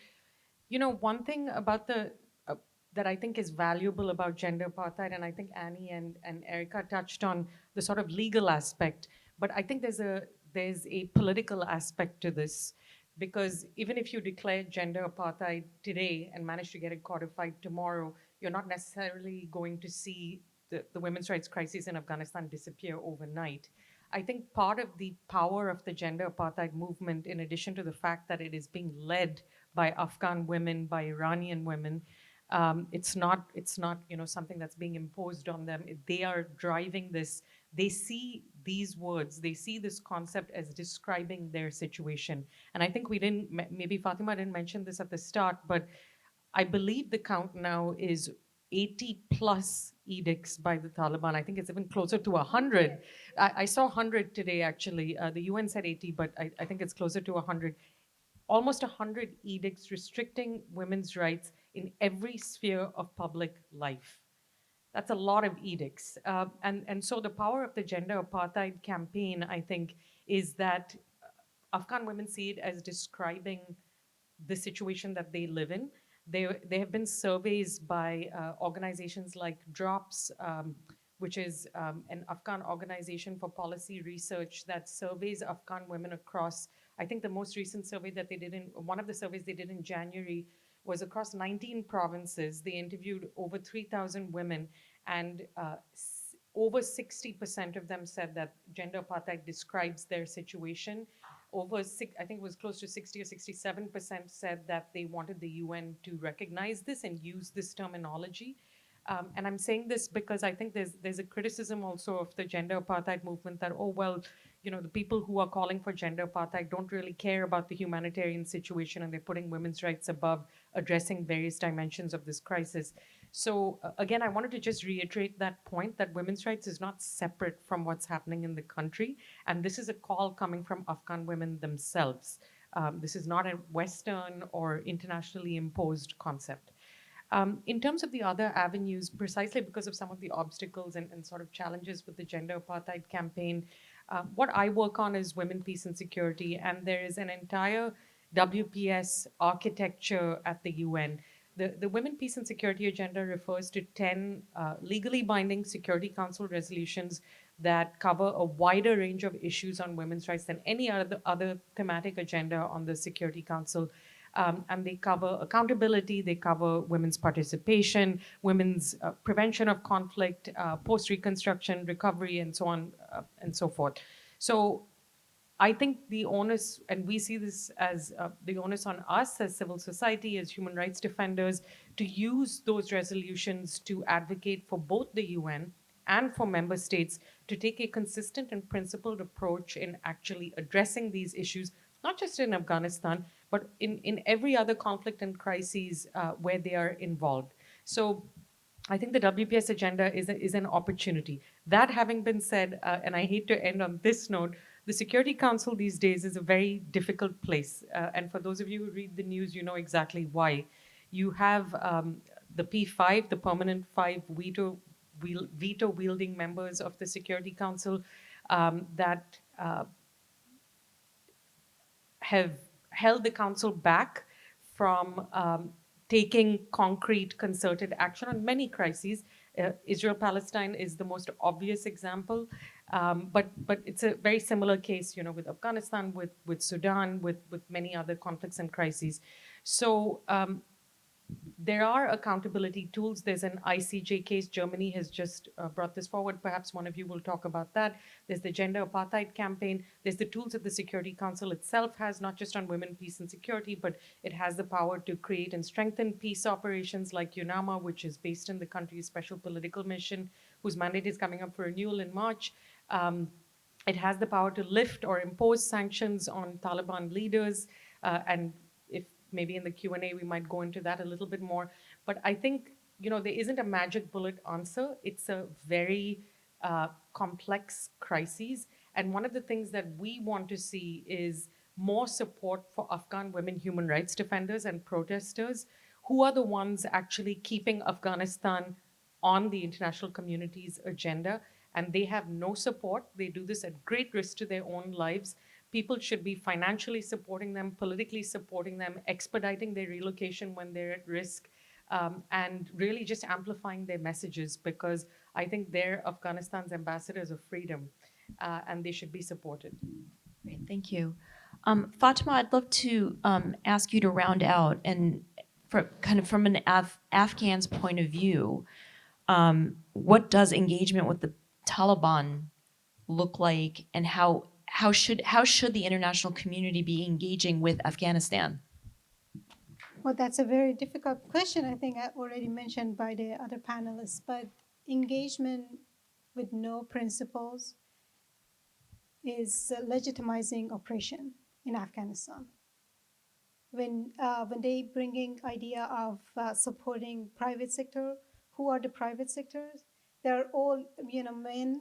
You know, one thing about that I think is valuable about gender apartheid, and I think Annie and Erica touched on the sort of legal aspect, but I think there's a political aspect to this, because even if you declare gender apartheid today and manage to get it codified tomorrow, you're not necessarily going to see the women's rights crisis in Afghanistan disappear overnight. I think part of the power of the gender apartheid movement, in addition to the fact that it is being led by Afghan women, by Iranian women, it's not something that's being imposed on them. They are driving this. They see these words, they see this concept as describing their situation. And I think maybe Fatima didn't mention this at the start, but I believe the count now is 80 plus edicts by the Taliban. I think it's even closer to 100. I saw 100 today, actually. The UN said 80, but I think it's closer to 100. Almost 100 edicts restricting women's rights in every sphere of public life. That's a lot of edicts. And so the power of the gender apartheid campaign, I think, is that Afghan women see it as describing the situation that they live in. There have been surveys by organizations like DROPS, which is an Afghan organization for policy research that surveys Afghan women across. I think the most recent survey that they did one of the surveys they did in January was across 19 provinces. They interviewed over 3,000 women, and over 60% of them said that gender apartheid describes their situation. I think it was close to 60 or 67% said that they wanted the UN to recognize this and use this terminology. And I'm saying this because I think there's a criticism also of the gender apartheid movement that, oh, well, the people who are calling for gender apartheid don't really care about the humanitarian situation, and they're putting women's rights above addressing various dimensions of this crisis. So again, I wanted to just reiterate that point, that women's rights is not separate from what's happening in the country. And this is a call coming from Afghan women themselves. This is not a Western or internationally imposed concept. In terms of the other avenues, precisely because of some of the obstacles and sort of challenges with the gender apartheid campaign, what I work on is women, peace, and security. And there is an entire WPS architecture at the UN. The Women, Peace, and Security Agenda refers to 10 legally binding Security Council resolutions that cover a wider range of issues on women's rights than any other thematic agenda on the Security Council. And they cover accountability, they cover women's participation, women's prevention of conflict, post-reconstruction, recovery, and so on and so forth. So I think the onus, and we see this as the onus on us as civil society, as human rights defenders, to use those resolutions to advocate for both the UN and for member states to take a consistent and principled approach in actually addressing these issues, not just in Afghanistan, but in every other conflict and crises where they are involved. So I think the WPS agenda is an opportunity. That having been said, and I hate to end on this note, the Security Council these days is a very difficult place. And for those of you who read the news, you know exactly why. You have the P5, the permanent 5 veto-wielding members of the Security Council that have held the council back from taking concrete concerted action on many crises. Israel-Palestine is the most obvious example, but it's a very similar case, with Afghanistan, with Sudan, with many other conflicts and crises. So There are accountability tools. There's an ICJ case. Germany has just brought this forward. Perhaps one of you will talk about that. There's the gender apartheid campaign. There's the tools that the Security Council itself has, not just on women, peace, and security, but it has the power to create and strengthen peace operations like UNAMA, which is based in the country's special political mission, whose mandate is coming up for renewal in March. It has the power to lift or impose sanctions on Taliban leaders, and if maybe in the Q&A we might go into that a little bit more. But I think, there isn't a magic bullet answer. It's a very complex crisis. And one of the things that we want to see is more support for Afghan women human rights defenders and protesters, who are the ones actually keeping Afghanistan on the international community's agenda. And they have no support. They do this at great risk to their own lives. People should be financially supporting them, politically supporting them, expediting their relocation when they're at risk, and really just amplifying their messages, because I think they're Afghanistan's ambassadors of freedom, and they should be supported. Great, thank you. Fatima, I'd love to ask you to round out, and from an Afghan's point of view, what does engagement with the Taliban look like, and how should the international community be engaging with Afghanistan? Well, that's a very difficult question. I think I already mentioned by the other panelists, but engagement with no principles is a legitimizing oppression in Afghanistan. When they bringing idea of supporting private sector, who are the private sectors? They're all men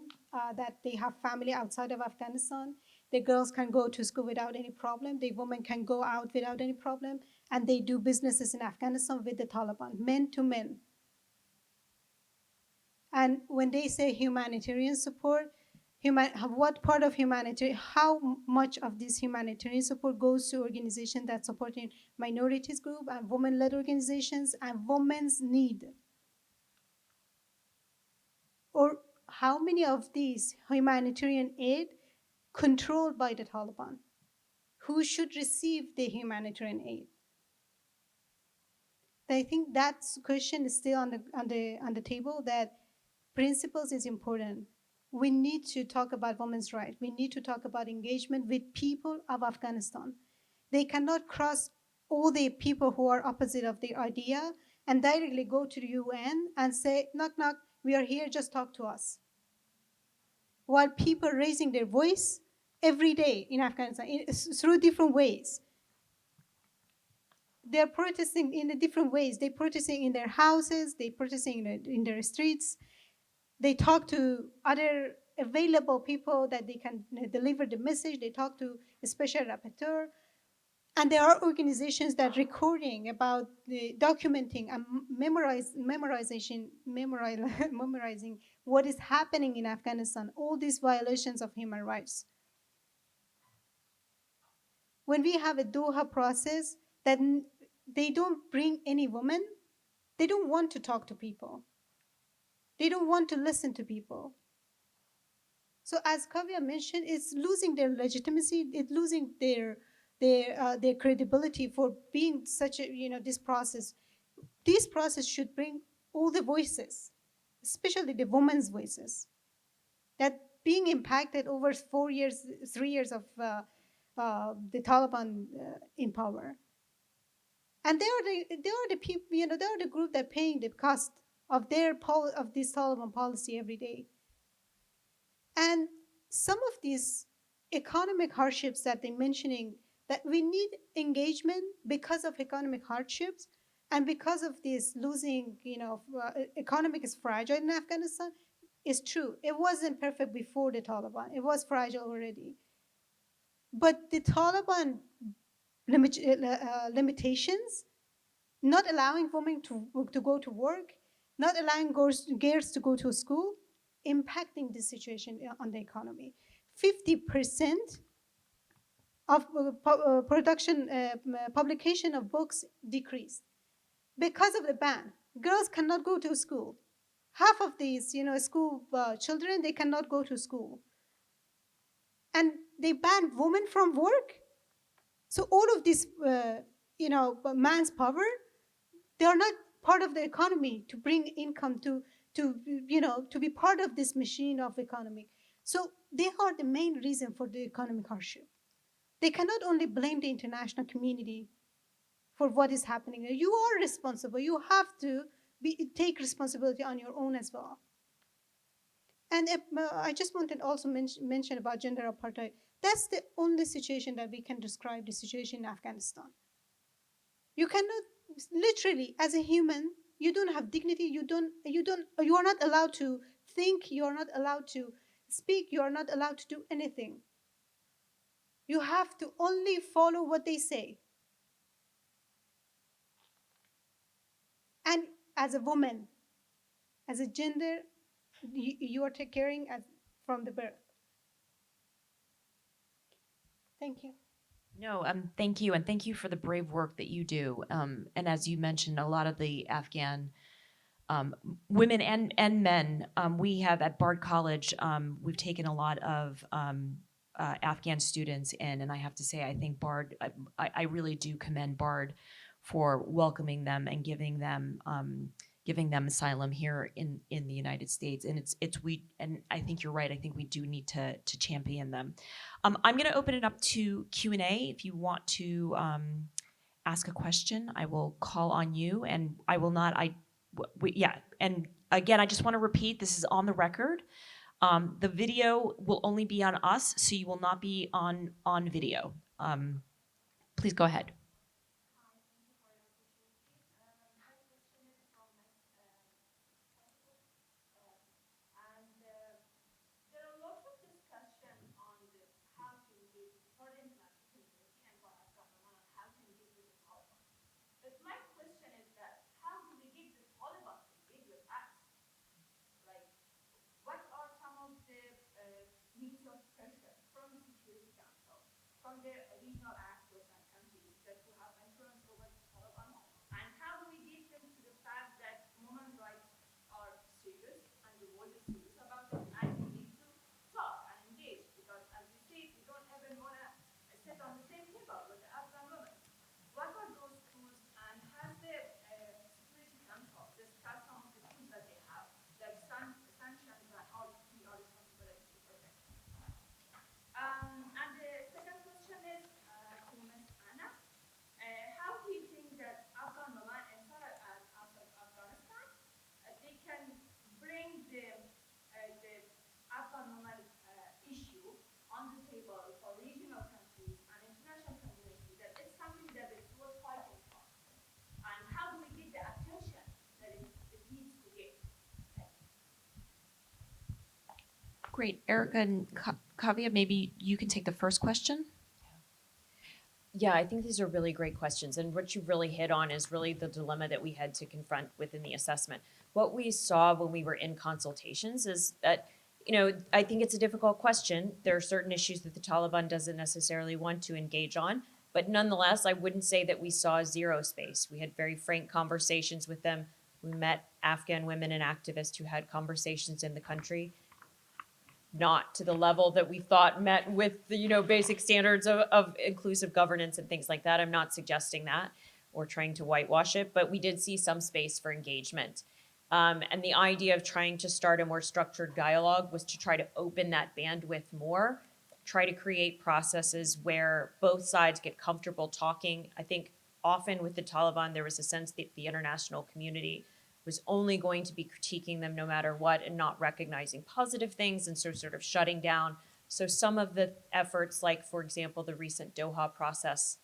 that they have family outside of Afghanistan. The girls can go to school without any problem. The women can go out without any problem, and they do businesses in Afghanistan with the Taliban, men to men. And when they say humanitarian support, what part of humanitarian, how much of this humanitarian support goes to organizations that supporting minorities group and women-led organizations and women's need? Or how many of these humanitarian aid controlled by the Taliban? Who should receive the humanitarian aid? I think that question is still on the table, that principles is important. We need to talk about women's rights. We need to talk about engagement with people of Afghanistan. They cannot cross all the people who are opposite of the idea and directly go to the UN and say, knock, knock, we are here, just talk to us. While people raising their voice every day in Afghanistan through different ways. They're protesting in different ways. They're protesting in their houses, they're protesting in their streets. They talk to other available people that they can deliver the message. They talk to a special rapporteur. And there are organizations that are recording about documenting and memorizing what is happening in Afghanistan, all these violations of human rights. When we have a Doha process, that they don't bring any woman, they don't want to talk to people. They don't want to listen to people. So as Kavya mentioned, it's losing their legitimacy, it's losing their credibility for being such a, this process. This process should bring all the voices, especially the women's voices, that being impacted over 3 years of the Taliban in power. And they are the people, they are the group that paying the cost of this Taliban policy every day. And some of these economic hardships that they're mentioning, that we need engagement because of economic hardships and because of this losing, economic is fragile in Afghanistan, is true. It wasn't perfect before the Taliban. It was fragile already. But the Taliban limitations, not allowing women to go to work, not allowing girls to go to school, impacting the situation on the economy. 50% of publication of books decreased because of the ban. Girls cannot go to school. Half of these, school children, they cannot go to school. And they banned women from work. So all of this, man's power, they are not part of the economy, to bring income, to be part of this machine of economy. So they are the main reason for the economic hardship. They cannot only blame the international community for what is happening. You are responsible. You have to take responsibility on your own as well. And I just wanted to also mention about gender apartheid. That's the only situation that we can describe the situation in Afghanistan. You cannot, literally, as a human, you don't have dignity. You are not allowed to think. You are not allowed to speak. You are not allowed to do anything. You have to only follow what they say. And as a woman, as a gender, you are caring as from the birth. Thank you. No, thank you, and thank you for the brave work that you do. And as you mentioned, a lot of the Afghan women and men, we have at Bard College, we've taken a lot of Afghan students in, and I have to say, I think Bard, I really do commend Bard for welcoming them and giving them asylum here in the United States. And and I think you're right. I think we do need to champion them. I'm going to open it up to Q&A. If you want to ask a question, I will call on you, and I will not. And again, I just want to repeat: this is on the record. The video will only be on us, so you will not be on video. Please go ahead. Great. Erica and Kavya, maybe you can take the first question. Yeah, I think these are really great questions. And what you really hit on is really the dilemma that we had to confront within the assessment. What we saw when we were in consultations is that, I think it's a difficult question. There are certain issues that the Taliban doesn't necessarily want to engage on. But nonetheless, I wouldn't say that we saw zero space. We had very frank conversations with them. We met Afghan women and activists who had conversations in the country. Not to the level that we thought met with the basic standards of inclusive governance and things like that. I'm not suggesting that or trying to whitewash it, but we did see some space for engagement. And the idea of trying to start a more structured dialogue was to try to open that bandwidth more, try to create processes where both sides get comfortable talking. I think often with the Taliban, there was a sense that the international community was only going to be critiquing them no matter what and not recognizing positive things, and so sort of shutting down. So some of the efforts, like, for example, the recent Doha process,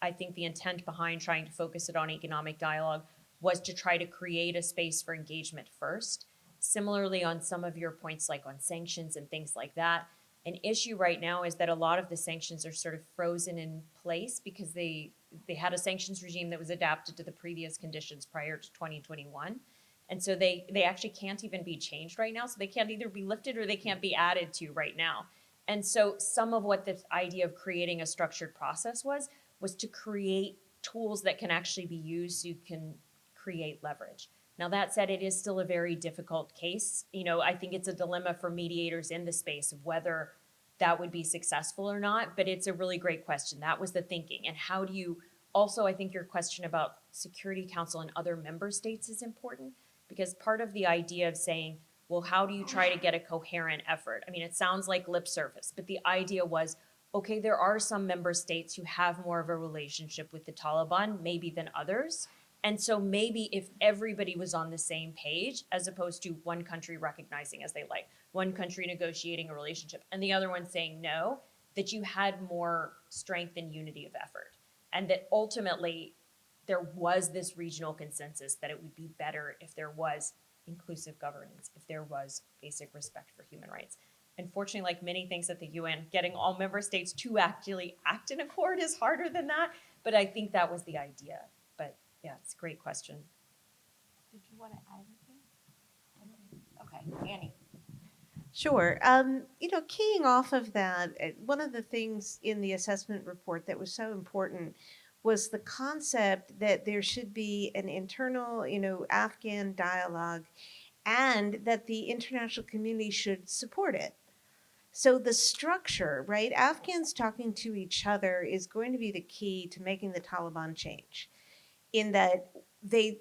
I think the intent behind trying to focus it on economic dialogue was to try to create a space for engagement first. Similarly, on some of your points, like on sanctions and things like that, an issue right now is that a lot of the sanctions are sort of frozen in place because they had a sanctions regime that was adapted to the previous conditions prior to 2021. And so they actually can't even be changed right now. So they can't either be lifted or they can't be added to right now. And so some of what this idea of creating a structured process was to create tools that can actually be used so you can create leverage. Now, that said, it is still a very difficult case. I think it's a dilemma for mediators in the space of whether that would be successful or not, but it's a really great question. That was the thinking. And how do you Also, I think your question about Security Council and other member states is important because part of the idea of saying, well, how do you try to get a coherent effort? I mean, it sounds like lip service, but the idea was, okay, there are some member states who have more of a relationship with the Taliban, maybe than others. And so maybe if everybody was on the same page, as opposed to one country recognizing as they like, one country negotiating a relationship, and the other one saying no, that you had more strength and unity of effort. And that ultimately there was this regional consensus that it would be better if there was inclusive governance, if there was basic respect for human rights. Unfortunately, like many things at the UN, getting all member states to actually act in accord is harder than that. But I think that was the idea. But yeah, it's a great question. Did you want to add anything? Okay, Annie. Sure. Keying off of that, one of the things in the assessment report that was so important was the concept that there should be an internal, Afghan dialogue and that the international community should support it. So the structure, right? Afghans talking to each other is going to be the key to making the Taliban change in that they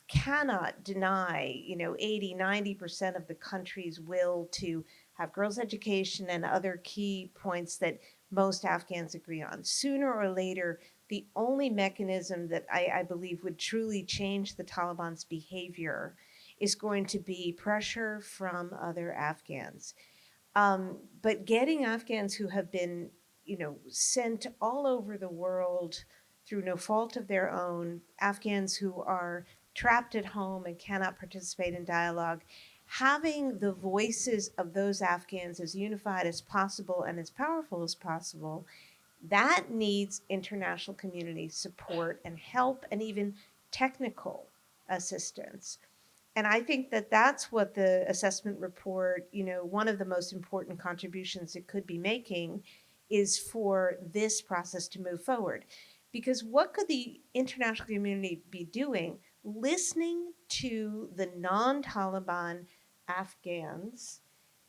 cannot deny, 80, 90% of the country's will to have girls' education and other key points that most Afghans agree on. Sooner or later, the only mechanism that I believe would truly change the Taliban's behavior is going to be pressure from other Afghans. But getting Afghans who have been, sent all over the world through no fault of their own, Afghans who are trapped at home and cannot participate in dialogue, having the voices of those Afghans as unified as possible and as powerful as possible, that needs international community support and help and even technical assistance. And I think that that's what the assessment report, one of the most important contributions it could be making is for this process to move forward. Because what could the international community be doing? Listening to the non Taliban Afghans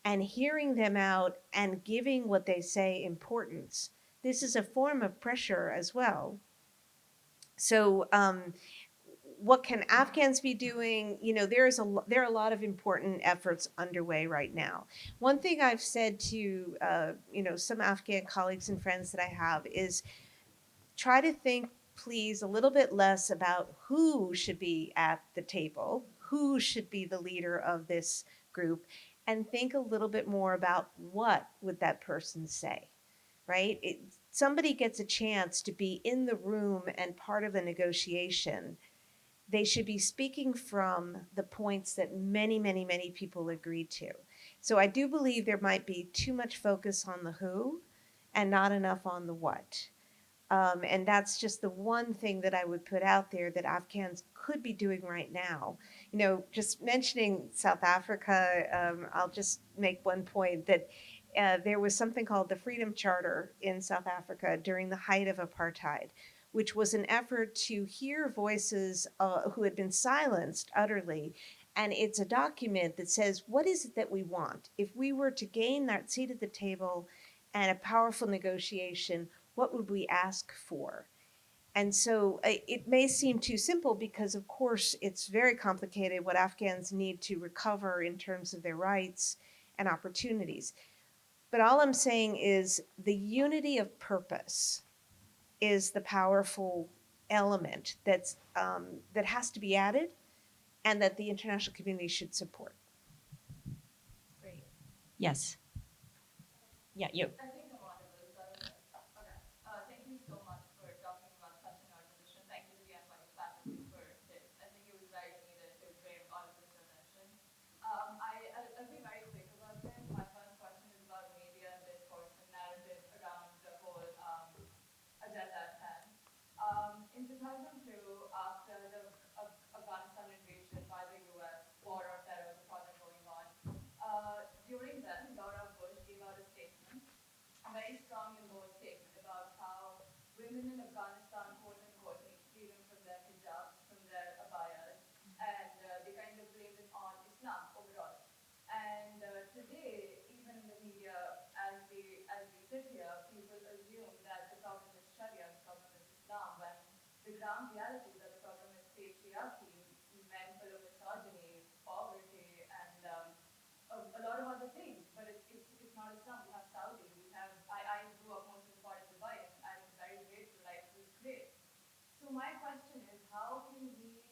and hearing them out and giving what they say importance. This is a form of pressure as well. So, what can Afghans be doing? There are a lot of important efforts underway right now. One thing I've said to some Afghan colleagues and friends that I have is try to think, please, a little bit less about who should be at the table, who should be the leader of this group, and think a little bit more about what would that person say, right? Somebody gets a chance to be in the room and part of the negotiation. They should be speaking from the points that many, many, many people agree to. So I do believe there might be too much focus on the who and not enough on the what. And that's just the one thing that I would put out there that Afghans could be doing right now. Just mentioning South Africa, I'll just make one point that there was something called the Freedom Charter in South Africa during the height of apartheid, which was an effort to hear voices who had been silenced utterly. And it's a document that says, what is it that we want? If we were to gain that seat at the table and a powerful negotiation, what would we ask for? And so it may seem too simple because, of course, it's very complicated what Afghans need to recover in terms of their rights and opportunities. But all I'm saying is the unity of purpose is the powerful element that has to be added and that the international community should support. Great. Yes. Yeah, you. I think I'm audible. Is that okay? Okay. Thank you so much for talking about such an organization. Thank you to the NYU faculty for this. I think it was very needed to bring all of this to attention. I'll be very quick about this. My first question is about media and discourse and narrative around the whole agenda at hand. In 2002, after the Afghanistan invasion by the US, war on terror was all going on, during then, Laura Bush gave out a statement, a very strong and bold statement about how women in Afghanistan, quote unquote, need freedom from their hijabs, from their abayas, and they kind of blamed it on Islam overall. And today, even in the media, as we sit here, people assume that the problem is Sharia, the problem is Islam, when the ground reality is that the problem is patriarchy, men full of misogyny, poverty, and a lot of other things. But it's not Islam. We have Saudi. We have I grew up most of the part in Dubai, and I was very grateful. Life was great. So my question is, how can we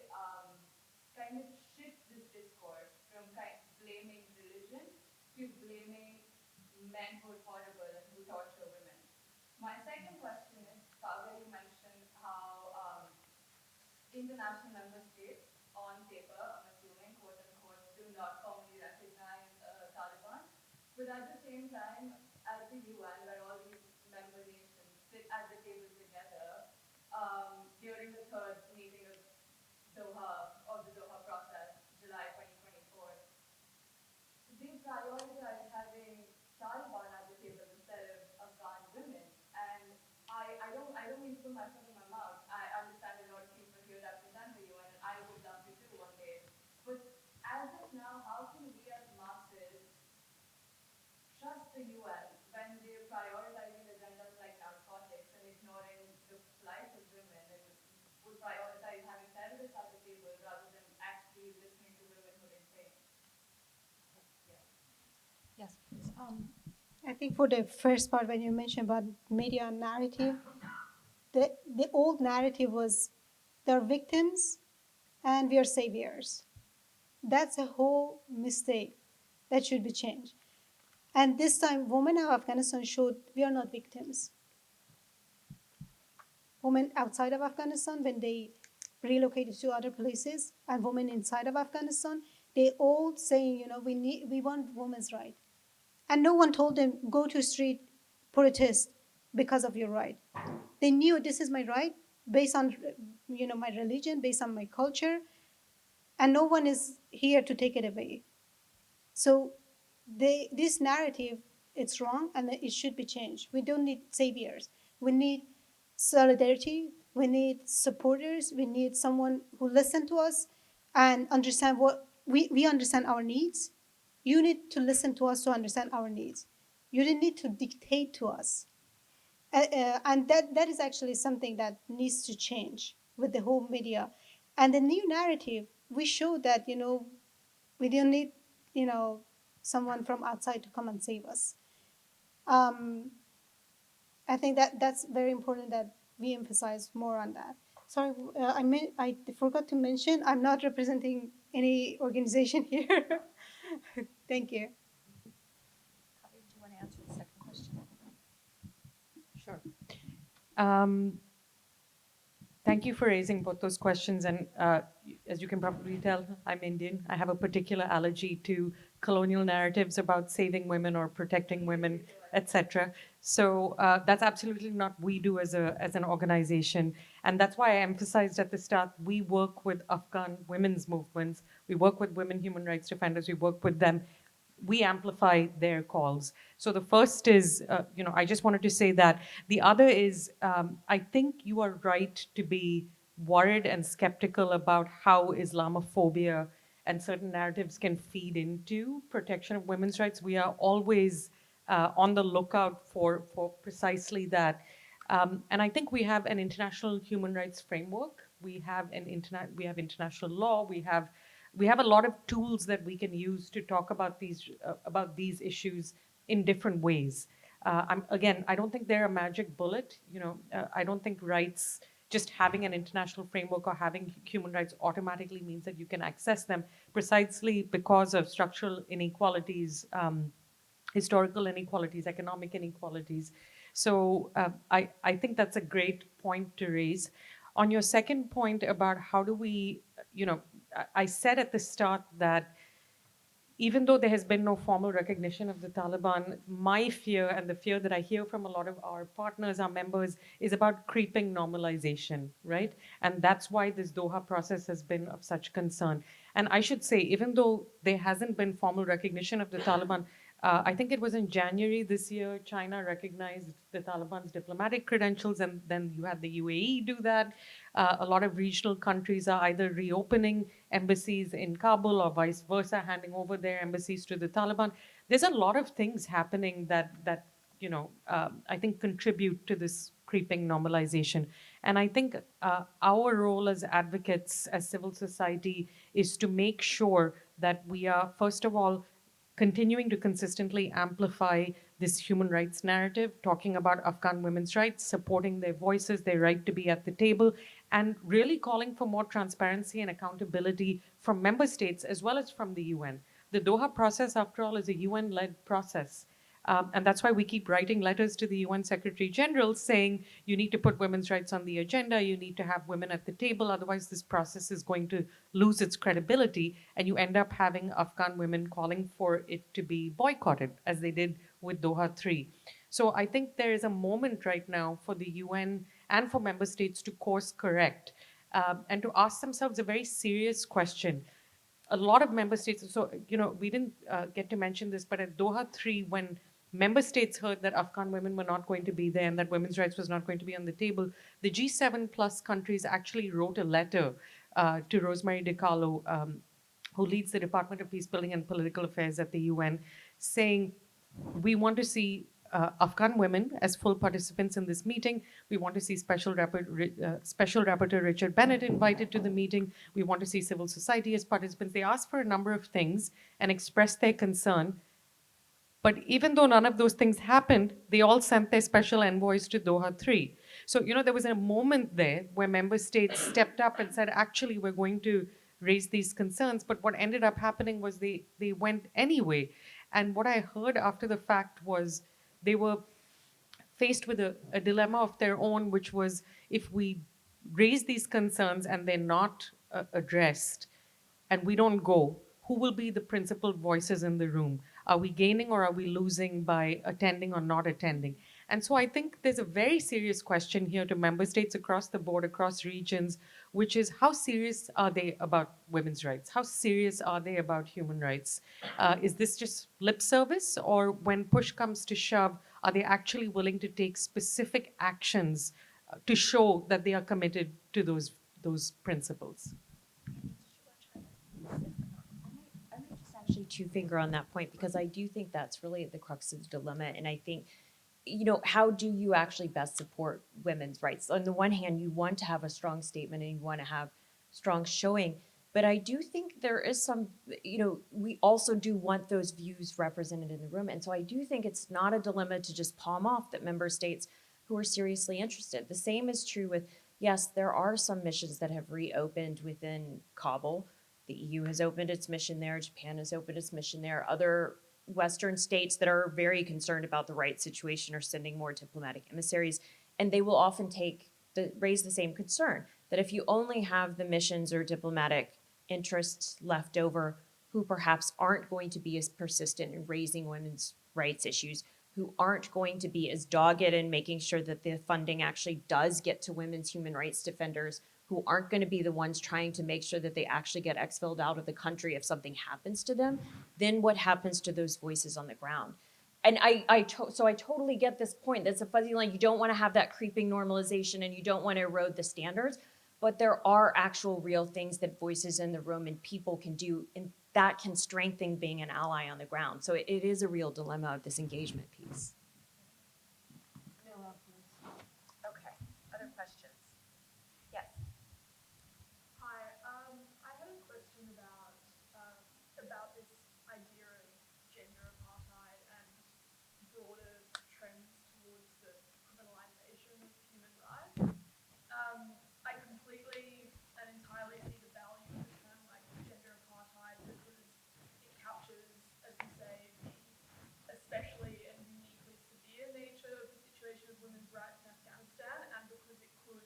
kind of shift this discourse from blaming religion to blaming men who are horrible and who torture women? My second question is, Kavya, you mentioned how international member states, on paper, I'm assuming, quote unquote, do not formally recognize Taliban. But at the same time, at the UN, where all these member nations sit at the table together during the third meeting of the Doha process, July 2024, they prioritize having Taliban at the table instead of Afghan women. And I don't mean to put my foot in my mouth. I understand a lot of people here represent the UN, and I would love to too one day. But as of now, how can we as masses trust the UN when they're prioritizing agendas like narcotics and ignoring the plight of women, and would prioritize having terrorists at the table rather than actually listening to women who are in pain? Yes, please. I think for the first part, when you mentioned about media and narrative, the old narrative was they're victims and we are saviors. That's a whole mistake that should be changed. And this time, women of Afghanistan showed we are not victims. Women outside of Afghanistan, when they relocated to other places, and women inside of Afghanistan, they all saying, we want women's right. And no one told them, go to street, protest because of your right. They knew this is my right based on, my religion, based on my culture, and no one is here to take it away. So this narrative, it's wrong and it should be changed. We don't need saviors. We need solidarity. We need supporters. We need someone who listen to us and understand what we understand our needs. You need to listen to us to understand our needs. You don't need to dictate to us. And that is actually something that needs to change with the whole media. And the new narrative, we show that, we don't need, someone from outside to come and save us. I think that's very important that we emphasize more on that. Sorry, I forgot to mention I'm not representing any organization here. Thank you. Kavya, do you want to answer the second question? Sure. Thank you for raising both those questions. And as you can probably tell, I'm Indian. I have a particular allergy to colonial narratives about saving women or protecting women, etc. So that's absolutely not what we do as an organization. And that's why I emphasized at the start, we work with Afghan women's movements. We work with women human rights defenders. We work with them. We amplify their calls. So the first is, I just wanted to say that. The other is, I think you are right to be worried and skeptical about how Islamophobia and certain narratives can feed into protection of women's rights. We are always on the lookout for precisely that. And I think we have an international human rights framework. We have international law. We have a lot of tools that we can use to talk about these issues in different ways. I don't think they're a magic bullet. I don't think rights, just having an international framework or having human rights automatically means that you can access them, precisely because of structural inequalities, historical inequalities, economic inequalities. So I think that's a great point to raise. On your second point about how do we, I said at the start that even though there has been no formal recognition of the Taliban, my fear and the fear that I hear from a lot of our partners, our members, is about creeping normalization, right? And that's why this Doha process has been of such concern. And I should say, even though there hasn't been formal recognition of the Taliban, I think it was in January this year, China recognized the Taliban's diplomatic credentials, and then you had the UAE do that. A lot of regional countries are either reopening embassies in Kabul or vice versa, handing over their embassies to the Taliban. There's a lot of things happening that I think contribute to this creeping normalization. And I think our role as advocates, as civil society, is to make sure that we are, first of all, continuing to consistently amplify this human rights narrative, talking about Afghan women's rights, supporting their voices, their right to be at the table, and really calling for more transparency and accountability from member states as well as from the UN. The Doha process, after all, is a UN-led process. And that's why we keep writing letters to the UN Secretary General saying you need to put women's rights on the agenda, you need to have women at the table, otherwise this process is going to lose its credibility, and you end up having Afghan women calling for it to be boycotted, as they did with Doha 3. So I think there is a moment right now for the UN and for member states to course correct and to ask themselves a very serious question. A lot of member states, so, we didn't get to mention this, but at Doha 3, when member states heard that Afghan women were not going to be there and that women's rights was not going to be on the table, the G7 plus countries actually wrote a letter to Rosemary DiCarlo, who leads the Department of Peacebuilding and Political Affairs at the UN, saying, we want to see Afghan women as full participants in this meeting. We want to see Special Rapporteur Richard Bennett invited to the meeting. We want to see civil society as participants. They asked for a number of things and expressed their concern. But even though none of those things happened, they all sent their special envoys to Doha 3. So, there was a moment there where member states stepped up and said, actually, we're going to raise these concerns. But what ended up happening was they went anyway. And what I heard after the fact was they were faced with a dilemma of their own, which was if we raise these concerns and they're not addressed, and we don't go, who will be the principal voices in the room? Are we gaining or are we losing by attending or not attending? And so I think there's a very serious question here to member states across the board, across regions, which is how serious are they about women's rights? How serious are they about human rights? Is this just lip service, or when push comes to shove, are they actually willing to take specific actions to show that they are committed to those principles? I might just actually two-finger on that point, because I do think that's really at the crux of the dilemma. And I think, how do you actually best support women's rights? On the one hand, you want to have a strong statement and you want to have strong showing. But I do think there is some, we also do want those views represented in the room. And so I do think it's not a dilemma to just palm off that member states who are seriously interested. The same is true with, yes, there are some missions that have reopened within Kabul. The EU has opened its mission there. Japan has opened its mission there. Other Western states that are very concerned about the rights situation are sending more diplomatic emissaries, and they will often raise the same concern that if you only have the missions or diplomatic interests left over who perhaps aren't going to be as persistent in raising women's rights issues, who aren't going to be as dogged in making sure that the funding actually does get to women's human rights defenders, who aren't going to be the ones trying to make sure that they actually get exfilled out of the country if something happens to them, then what happens to those voices on the ground? And so I totally get this point. That's a fuzzy line. You don't want to have that creeping normalization and you don't want to erode the standards, but there are actual real things that voices in the room and people can do, and that can strengthen being an ally on the ground. So it is a real dilemma of this engagement piece. Okay, other questions? Yes. Hi, I had a question about this idea of gender apartheid and broader trends towards the criminalization of human rights. I completely and entirely see the value of a term like gender apartheid because it captures, as you say, the especially and uniquely severe nature of the situation of women's rights in Afghanistan, and because it could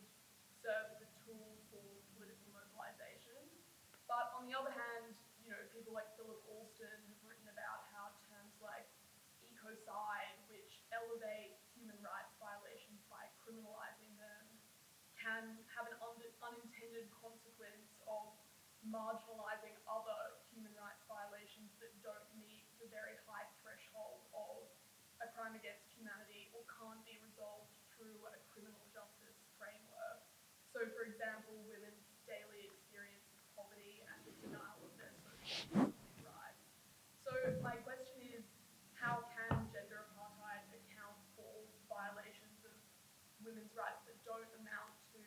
serve as a tool for political mobilization. But on the other hand, people like Philip Alston have written about how terms like ecocide, which elevate human rights violations by criminalizing them, can have an unintended consequence of marginalizing other human rights violations that don't meet the very high threshold of a crime against humanity or can't be resolved through a criminal justice framework. So, for example, women's daily experience of poverty and the denial of their social rights. So, my question is, how can gender apartheid account for violations of women's rights that don't amount to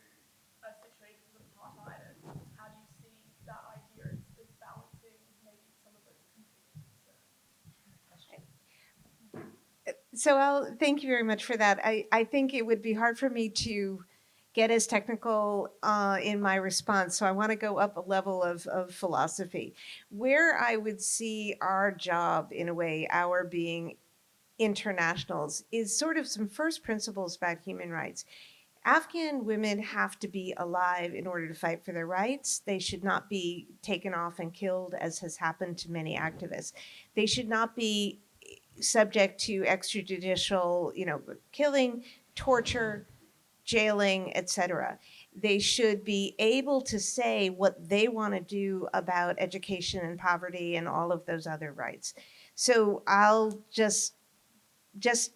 So I'll thank you very much for that. I think it would be hard for me to get as technical in my response. So I want to go up a level of philosophy. Where I would see our job, in a way, our being internationals, is sort of some first principles about human rights. Afghan women have to be alive in order to fight for their rights. They should not be taken off and killed, as has happened to many activists. They should not be subject to extrajudicial, killing, torture, jailing, etc. They should be able to say what they want to do about education and poverty and all of those other rights. So I'll just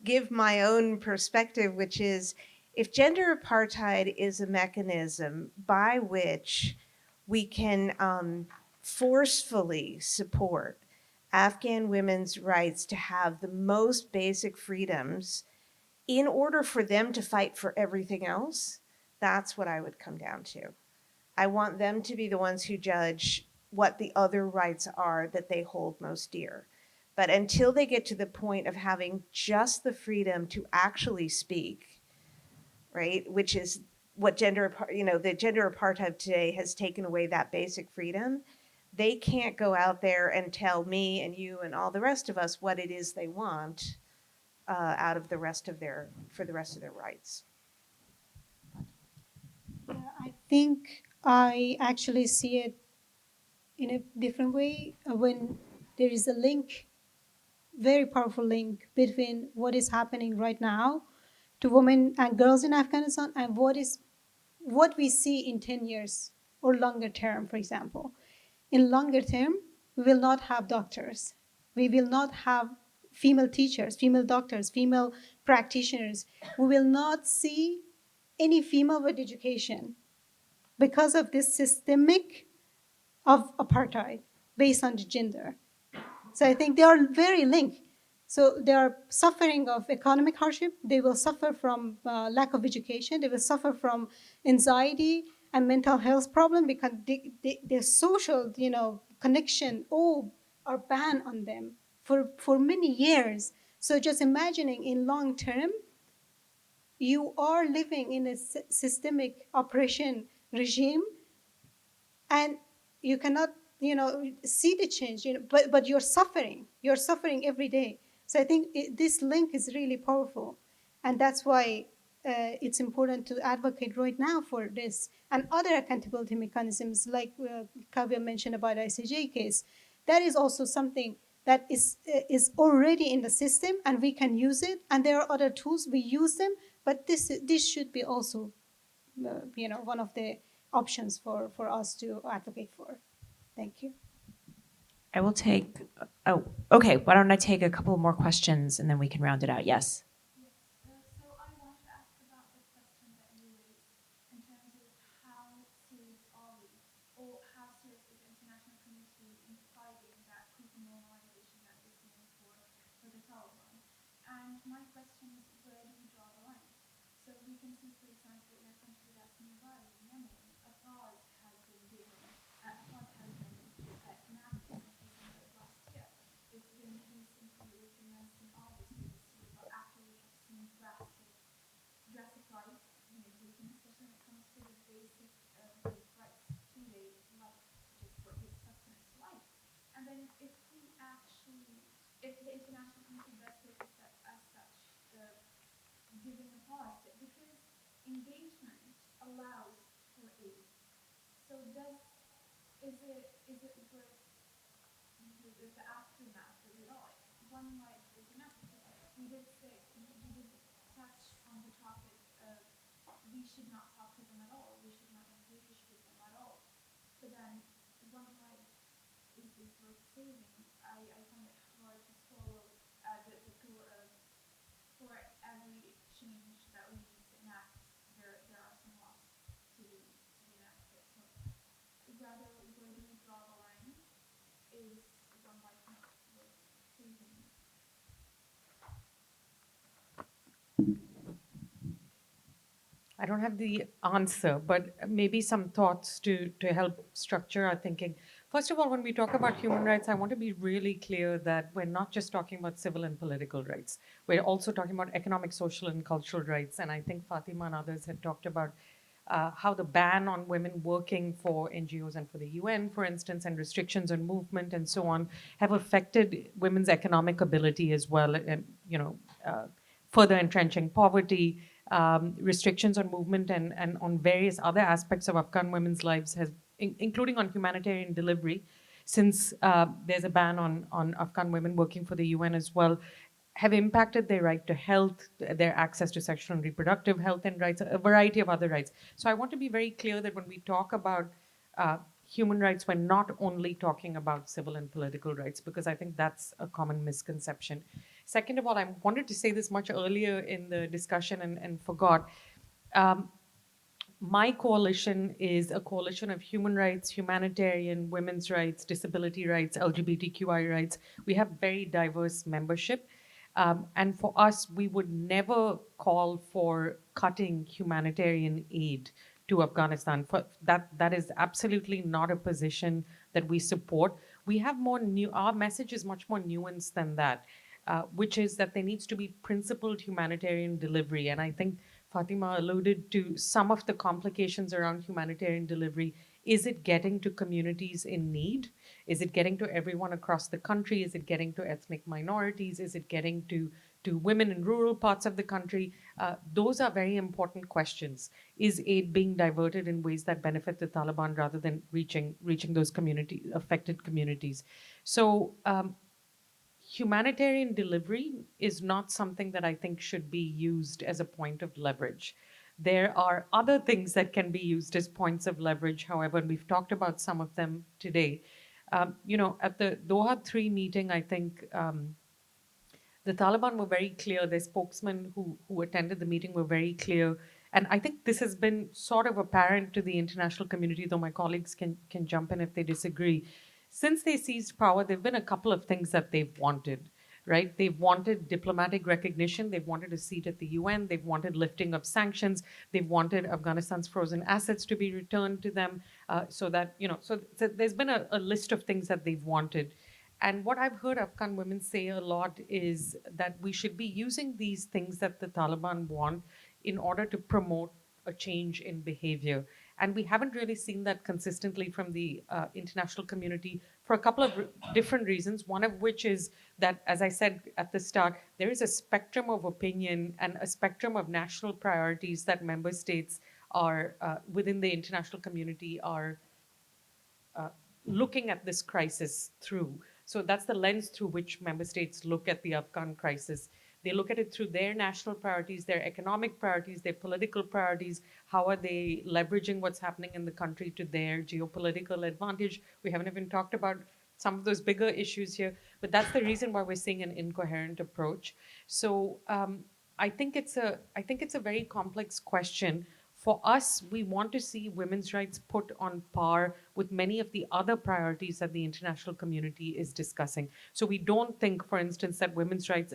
give my own perspective, which is if gender apartheid is a mechanism by which we can forcefully support Afghan women's rights to have the most basic freedoms in order for them to fight for everything else, that's what I would come down to. I want them to be the ones who judge what the other rights are that they hold most dear. But until they get to the point of having just the freedom to actually speak, right, which is what the gender apartheid today has taken away that basic freedom, they can't go out there and tell me and you and all the rest of us what it is they want out of the rest of their rights. Yeah, I think I actually see it in a different way when there is a link, very powerful link between what is happening right now to women and girls in Afghanistan and what we see in 10 years or longer term, for example. In longer term, we will not have doctors. We will not have female teachers, female doctors, female practitioners. We will not see any female with education because of this systemic of apartheid based on the gender. So I think they are very linked. So they are suffering of economic hardship. They will suffer from lack of education. They will suffer from anxiety and mental health problem because their social, connection all are banned on them for many years. So just imagining in long term, you are living in a systemic oppression regime and you cannot see the change, but you're suffering every day. So I think this link is really powerful, and that's why it's important to advocate right now for this and other accountability mechanisms like Kavya mentioned about ICJ case. That is also something that is already in the system and we can use it, and there are other tools we use them, but this should be also one of the options for us to advocate for. Thank you. I will take, oh, okay, why don't I take a couple more questions and then we can round it out. Yes. So I wanted to ask about the question that you raised in terms of how serious are we, or how serious is the international community in fighting that brutal normalization that we're seeing for the Taliban. And my question is, where do we draw the line? So we can see, for example, in a country that's nearby, Yemen, Apartheid has been given, Apartheid has been enacted in December of last year. It's been recently recommenced in August of this year, but after we have seen drastic rights being taken, especially when it comes to the basic rights to a life, just what we expect in its life. And then if the international community does take a step as such, giving a pause, because engagement allows for aid. So is it worth the aftermath of it all? One life is enough, because we did touch on the topic of we should not talk to them at all, we should not engage with them at all. But then one life is worth saving. I find it hard to swallow the thought of for every change that we need to enact, there are some laws to be enacted. So rather, where do we draw the line? Is one life not worth saving? I don't have the answer, but maybe some thoughts to help structure our thinking. First of all, when we talk about human rights, I want to be really clear that we're not just talking about civil and political rights. We're also talking about economic, social, and cultural rights. And I think Fatima and others had talked about how the ban on women working for NGOs and for the UN, for instance, and restrictions on movement and so on, have affected women's economic ability as well, and further entrenching poverty. Restrictions on movement and on various other aspects of Afghan women's lives has including on humanitarian delivery, since there's a ban on Afghan women working for the UN as well, have impacted their right to health, their access to sexual and reproductive health and rights, a variety of other rights. So I want to be very clear that when we talk about human rights, we're not only talking about civil and political rights, because I think that's a common misconception. Second of all, I wanted to say this much earlier in the discussion and forgot. Um, my coalition is a coalition of human rights, humanitarian, women's rights, disability rights, LGBTQI rights. We have very diverse membership. And for us, we would never call for cutting humanitarian aid to Afghanistan. That is absolutely not a position that we support. We have our message is much more nuanced than that, which is that there needs to be principled humanitarian delivery. And I think Fatima alluded to some of the complications around humanitarian delivery. Is it getting to communities in need? Is it getting to everyone across the country? Is it getting to ethnic minorities? Is it getting to women in rural parts of the country? Those are very important questions. Is aid being diverted in ways that benefit the Taliban rather than reaching those affected communities? So humanitarian delivery is not something that I think should be used as a point of leverage. There are other things that can be used as points of leverage, however, and we've talked about some of them today. At the Doha 3 meeting, I think the Taliban were very clear. Their spokesmen who attended the meeting were very clear. And I think this has been sort of apparent to the international community, though my colleagues can jump in if they disagree. Since they seized power, there have been a couple of things that they've wanted, right? They've wanted diplomatic recognition. They've wanted a seat at the UN. They've wanted lifting of sanctions. They've wanted Afghanistan's frozen assets to be returned to them, so there's been a list of things that they've wanted. And what I've heard Afghan women say a lot is that we should be using these things that the Taliban want in order to promote a change in behavior. And we haven't really seen that consistently from the international community for a couple of different reasons. One of which is that, as I said at the start, there is a spectrum of opinion and a spectrum of national priorities that member states are within the international community are looking at this crisis through. So that's the lens through which member states look at the Afghan crisis. They look at it through their national priorities, their economic priorities, their political priorities. How are they leveraging what's happening in the country to their geopolitical advantage? We haven't even talked about some of those bigger issues here, but that's the reason why we're seeing an incoherent approach. So I think it's a very complex question. For us, we want to see women's rights put on par with many of the other priorities that the international community is discussing. So we don't think, for instance, that women's rights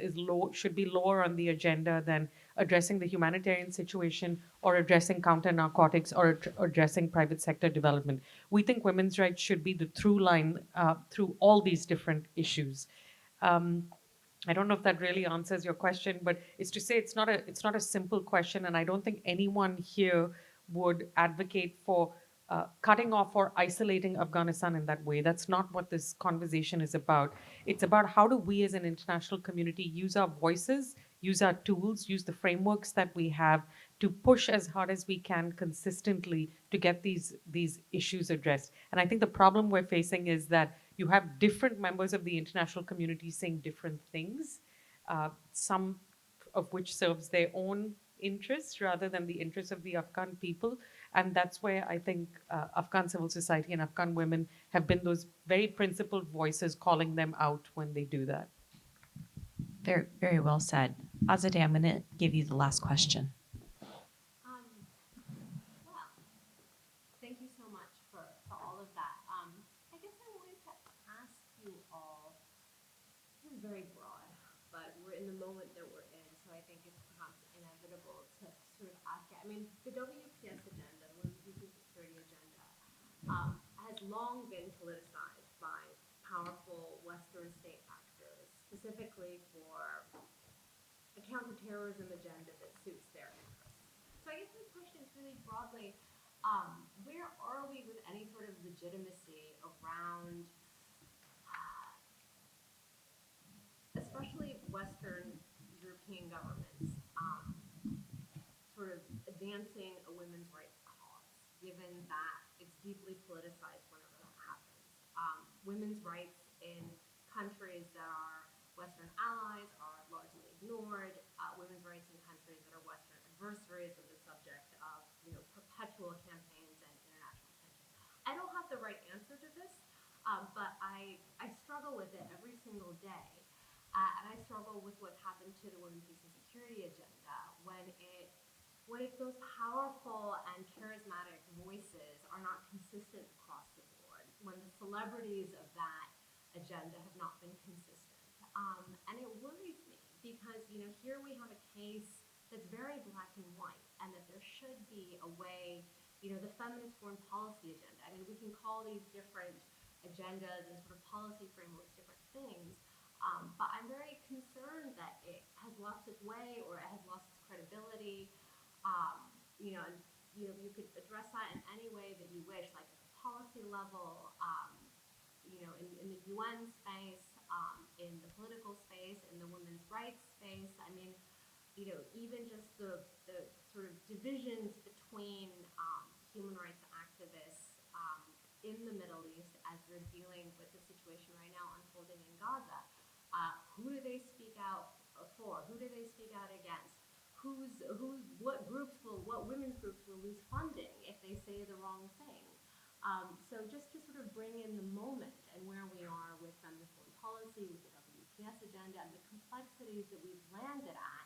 should be lower on the agenda than addressing the humanitarian situation or addressing counter narcotics or addressing private sector development. We think women's rights should be the through line through all these different issues. I don't know if that really answers your question, but it's to say it's not a simple question, and I don't think anyone here would advocate for cutting off or isolating Afghanistan in that way. That's not what this conversation is about. It's about how do we as an international community use our voices, use our tools, use the frameworks that we have to push as hard as we can consistently to get these issues addressed. And I think the problem we're facing is that you have different members of the international community saying different things, some of which serves their own interests rather than the interests of the Afghan people. And that's where I think Afghan civil society and Afghan women have been those very principled voices calling them out when they do that. Very, very well said. Azadeh, I'm going to give you the last question. Well, thank you so much for all of that. I guess I wanted to ask you all, this is very broad, but we're in the moment that we're in, so I think it's perhaps inevitable to sort of ask it. I mean, the WPS agenda, the Women's Peace and Security agenda, has long been politicized. Western state actors, specifically for a counterterrorism agenda that suits their interests. So I guess my question is really broadly, where are we with any sort of legitimacy around, especially Western European governments, sort of advancing a women's rights cause, given that it's deeply politicized whenever that happens. Women's rights in countries that are Western allies are largely ignored. Women's rights in countries that are Western adversaries are the subject of, perpetual campaigns and international tension. I don't have the right answer to this, but I struggle with it every single day. And I struggle with what's happened to the Women, Peace, and Security agenda when it's those powerful and charismatic voices are not consistent across the board, when the celebrities of that agenda have not been consistent. And it worries me because, here we have a case that's very black and white, and that there should be a way, the feminist foreign policy agenda. I mean, we can call these different agendas and sort of policy frameworks different things, but I'm very concerned that it has lost its way or it has lost its credibility. And you could address that in any way that you wish, like at the policy level, in the UN space, in the political space, in the women's rights space. I mean, even just the sort of divisions between human rights activists in the Middle East as they're dealing with the situation right now unfolding in Gaza. Who do they speak out for? Who do they speak out against? What women's groups will lose funding if they say the wrong thing? So just to sort of bring in the moment and where we are with feminist foreign policy, with the WPS agenda, and the complexities that we've landed at,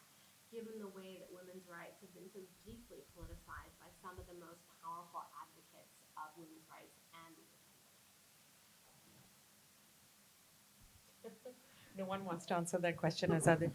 given the way that women's rights have been so deeply politicized by some of the most powerful advocates of women's rights and independence. No one wants to answer that question as other.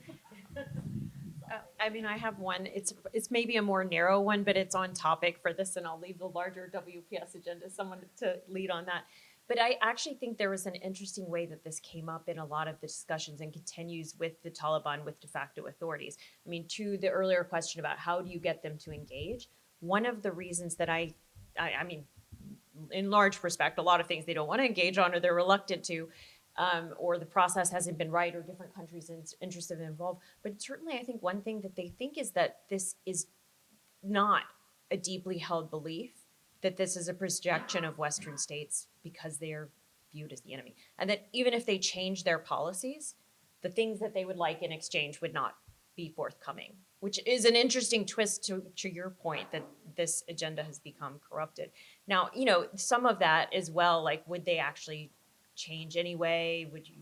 I mean, I have one. It's maybe a more narrow one, but it's on topic for this, and I'll leave the larger WPS agenda someone to lead on that. But I actually think there was an interesting way that this came up in a lot of the discussions and continues with the Taliban, with de facto authorities. I mean, to the earlier question about how do you get them to engage, one of the reasons that I mean, in large respect, a lot of things they don't want to engage on or they're reluctant to, or the process hasn't been right, or different countries interested and involved. But certainly I think one thing that they think is that this is not a deeply held belief, that this is a projection of Western states because they are viewed as the enemy. And that even if they change their policies, the things that they would like in exchange would not be forthcoming, which is an interesting twist to your point that this agenda has become corrupted. Now, some of that as well, like, would they actually change anyway? Would you,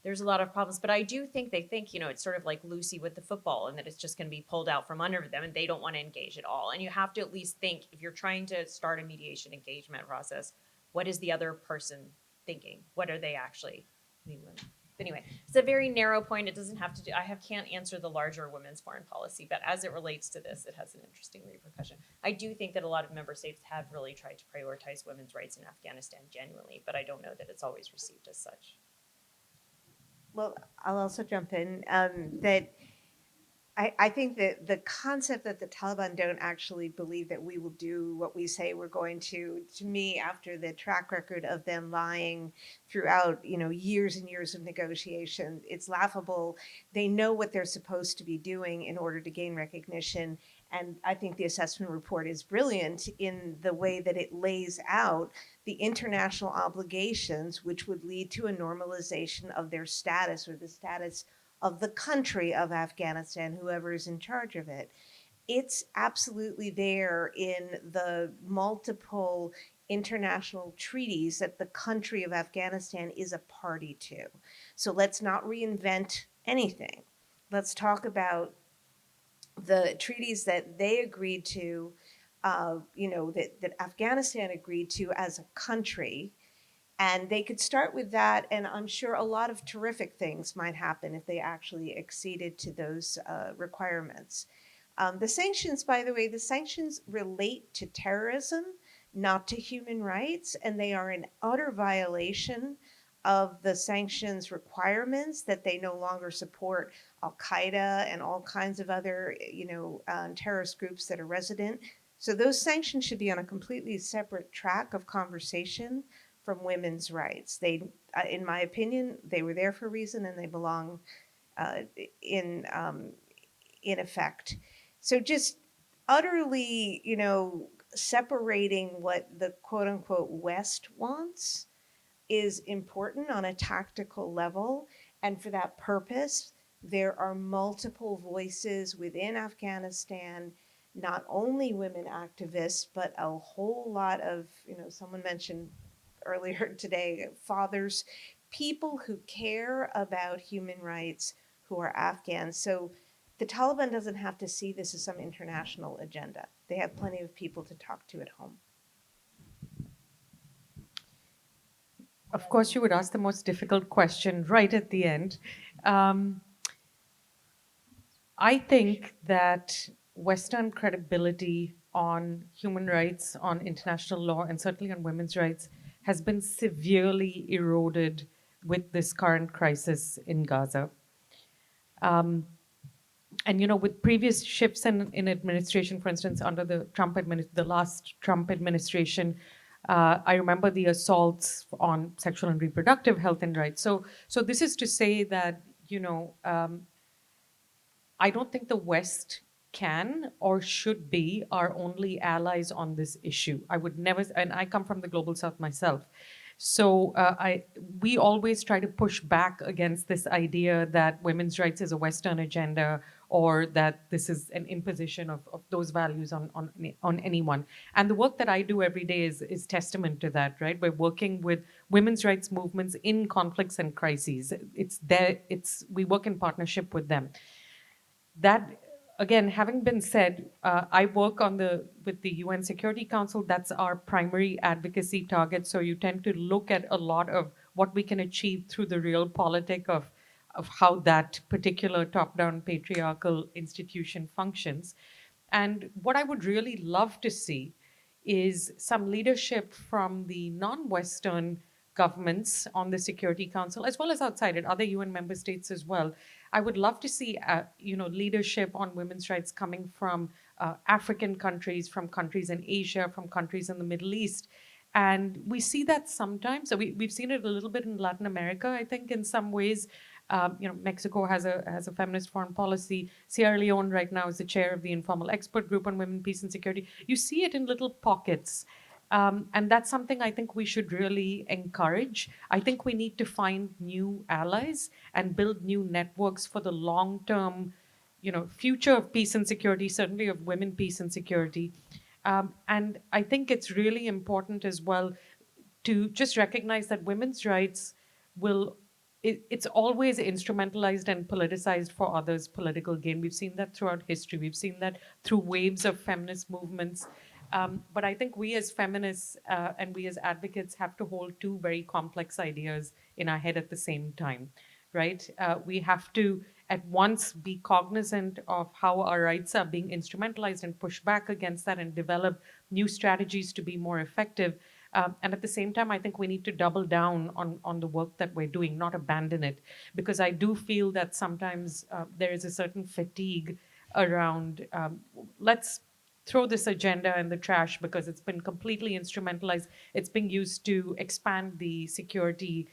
there's a lot of problems, but I do think they think, it's sort of like Lucy with the football, and that it's just going to be pulled out from under them and they don't want to engage at all. And you have to at least think, if you're trying to start a mediation engagement process, what is the other person thinking? What are they actually? Anyway, it's a very narrow point. It doesn't have to do, can't answer the larger women's foreign policy, but as it relates to this, it has an interesting repercussion. I do think that a lot of member states have really tried to prioritize women's rights in Afghanistan genuinely, but I don't know that it's always received as such. Well, I'll also jump in that I think that the concept that the Taliban don't actually believe that we will do what we say we're going to me, after the track record of them lying throughout, years and years of negotiation, it's laughable. They know what they're supposed to be doing in order to gain recognition. And I think the assessment report is brilliant in the way that it lays out the international obligations which would lead to a normalization of their status, or the status of the country of Afghanistan, whoever is in charge of it. It's absolutely there in the multiple international treaties that the country of Afghanistan is a party to. So let's not reinvent anything. Let's talk about the treaties that they agreed to, that Afghanistan agreed to as a country. And they could start with that, and I'm sure a lot of terrific things might happen if they actually acceded to those requirements. The sanctions, by the way, relate to terrorism, not to human rights, and they are an utter violation of the sanctions requirements, that they no longer support Al-Qaeda and all kinds of other, terrorist groups that are resident. So those sanctions should be on a completely separate track of conversation from women's rights. They, in my opinion, they were there for a reason, and they belong in effect. So just utterly, separating what the quote unquote West wants is important on a tactical level. And for that purpose, there are multiple voices within Afghanistan, not only women activists, but a whole lot of, someone mentioned earlier today, fathers, people who care about human rights who are Afghans. So the Taliban doesn't have to see this as some international agenda. They have plenty of people to talk to at home. Of course, you would ask the most difficult question right at the end. I think that Western credibility on human rights, on international law, and certainly on women's rights has been severely eroded with this current crisis in Gaza. And with previous shifts in administration, for instance, under the last Trump administration, I remember the assaults on sexual and reproductive health and rights. So this is to say that I don't think the West can or should be our only allies on this issue. I would never, and I come from the global South myself. So we always try to push back against this idea that women's rights is a Western agenda, or that this is an imposition of those values on anyone. And the work that I do every day is testament to that, right? We're working with women's rights movements in conflicts and crises. We work in partnership with them. That, again, having been said, I work with the UN Security Council. That's our primary advocacy target. So you tend to look at a lot of what we can achieve through the realpolitik of how that particular top-down patriarchal institution functions. And what I would really love to see is some leadership from the non-Western governments on the Security Council, as well as outside it, other UN member states as well. I would love to see, leadership on women's rights coming from African countries, from countries in Asia, from countries in the Middle East. And we see that sometimes. So we've seen it a little bit in Latin America, I think, in some ways. Mexico has a feminist foreign policy. Sierra Leone right now is the chair of the informal expert group on women, peace, and security. You see it in little pockets. And that's something I think we should really encourage. I think we need to find new allies and build new networks for the long-term, future of peace and security, certainly of women, peace, and security. And I think it's really important as well to just recognize that women's rights it's always instrumentalized and politicized for others' political gain. We've seen that throughout history. We've seen that through waves of feminist movements. But I think we as feminists and we as advocates have to hold two very complex ideas in our head at the same time, right? We have to at once be cognizant of how our rights are being instrumentalized and push back against that and develop new strategies to be more effective. And at the same time, I think we need to double down on the work that we're doing, not abandon it. Because I do feel that sometimes there is a certain fatigue around, let's throw this agenda in the trash because it's been completely instrumentalized. It's being used to expand the security,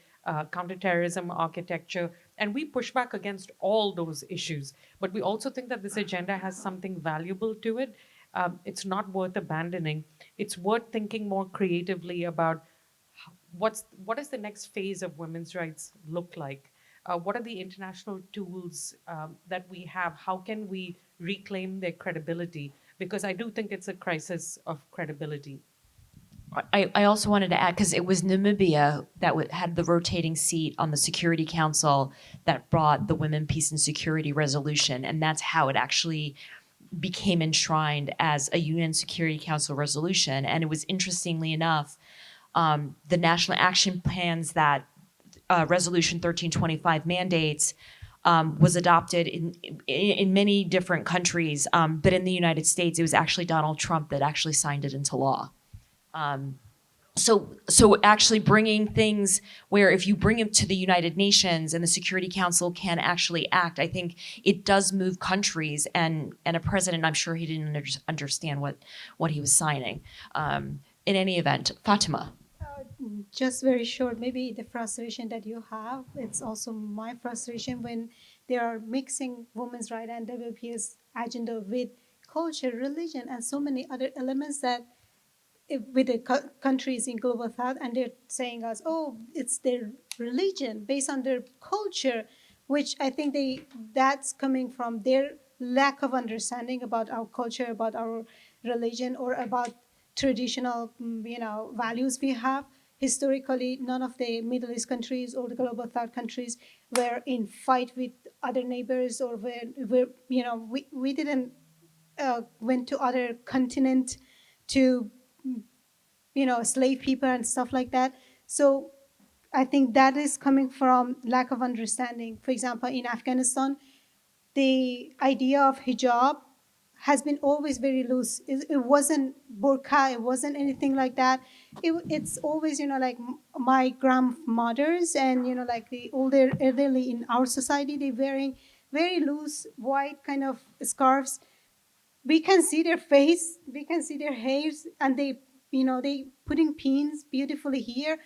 counterterrorism architecture. And we push back against all those issues. But we also think that this agenda has something valuable to it. It's not worth abandoning. It's worth thinking more creatively about what does the next phase of women's rights look like? What are the international tools that we have? How can we reclaim their credibility? Because I do think it's a crisis of credibility. I also wanted to add, because it was Namibia that had the rotating seat on the Security Council that brought the Women, Peace, and Security resolution, and that's how it actually became enshrined as a UN Security Council resolution. And it was, interestingly enough, the national action plans that Resolution 1325 mandates was adopted in many different countries, but in the United States, it was actually Donald Trump that actually signed it into law. so actually bringing things where if you bring it to the United Nations and the Security Council can actually act, I think it does move countries. And a president, I'm sure he didn't understand what he was signing. In any event, Fatima. Just very short, maybe the frustration that you have, it's also my frustration when they are mixing women's rights and WPS agenda with culture, religion, and so many other elements that with the countries in global south, and they're saying us, oh, it's their religion based on their culture, which I think that's coming from their lack of understanding about our culture, about our religion, or about traditional values we have. Historically, none of the Middle East countries or the global south countries were in fight with other neighbors, or we didn't went to other continent to slave people and stuff like that. So I think that is coming from lack of understanding. For example, in Afghanistan, the idea of hijab has been always very loose. It wasn't burqa, it wasn't anything like that. It's always, like my grandmothers and, like the older elderly in our society, they wearing very loose white kind of scarves. We can see their face, we can see their hairs, and they putting pins beautifully here.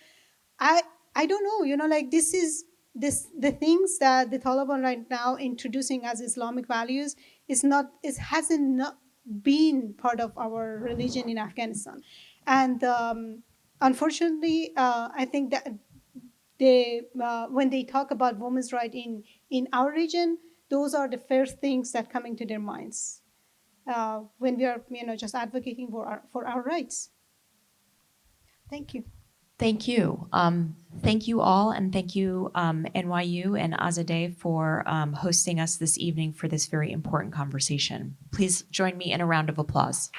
I don't know, like the things that the Taliban right now introducing as Islamic values it hasn't not been part of our religion in Afghanistan. And unfortunately, I think that when they talk about women's right in our region, those are the first things that come into their minds when we are just advocating for our rights. Thank you. Thank you. Thank you all, and thank you NYU and Azadeh for hosting us this evening for this very important conversation. Please join me in a round of applause.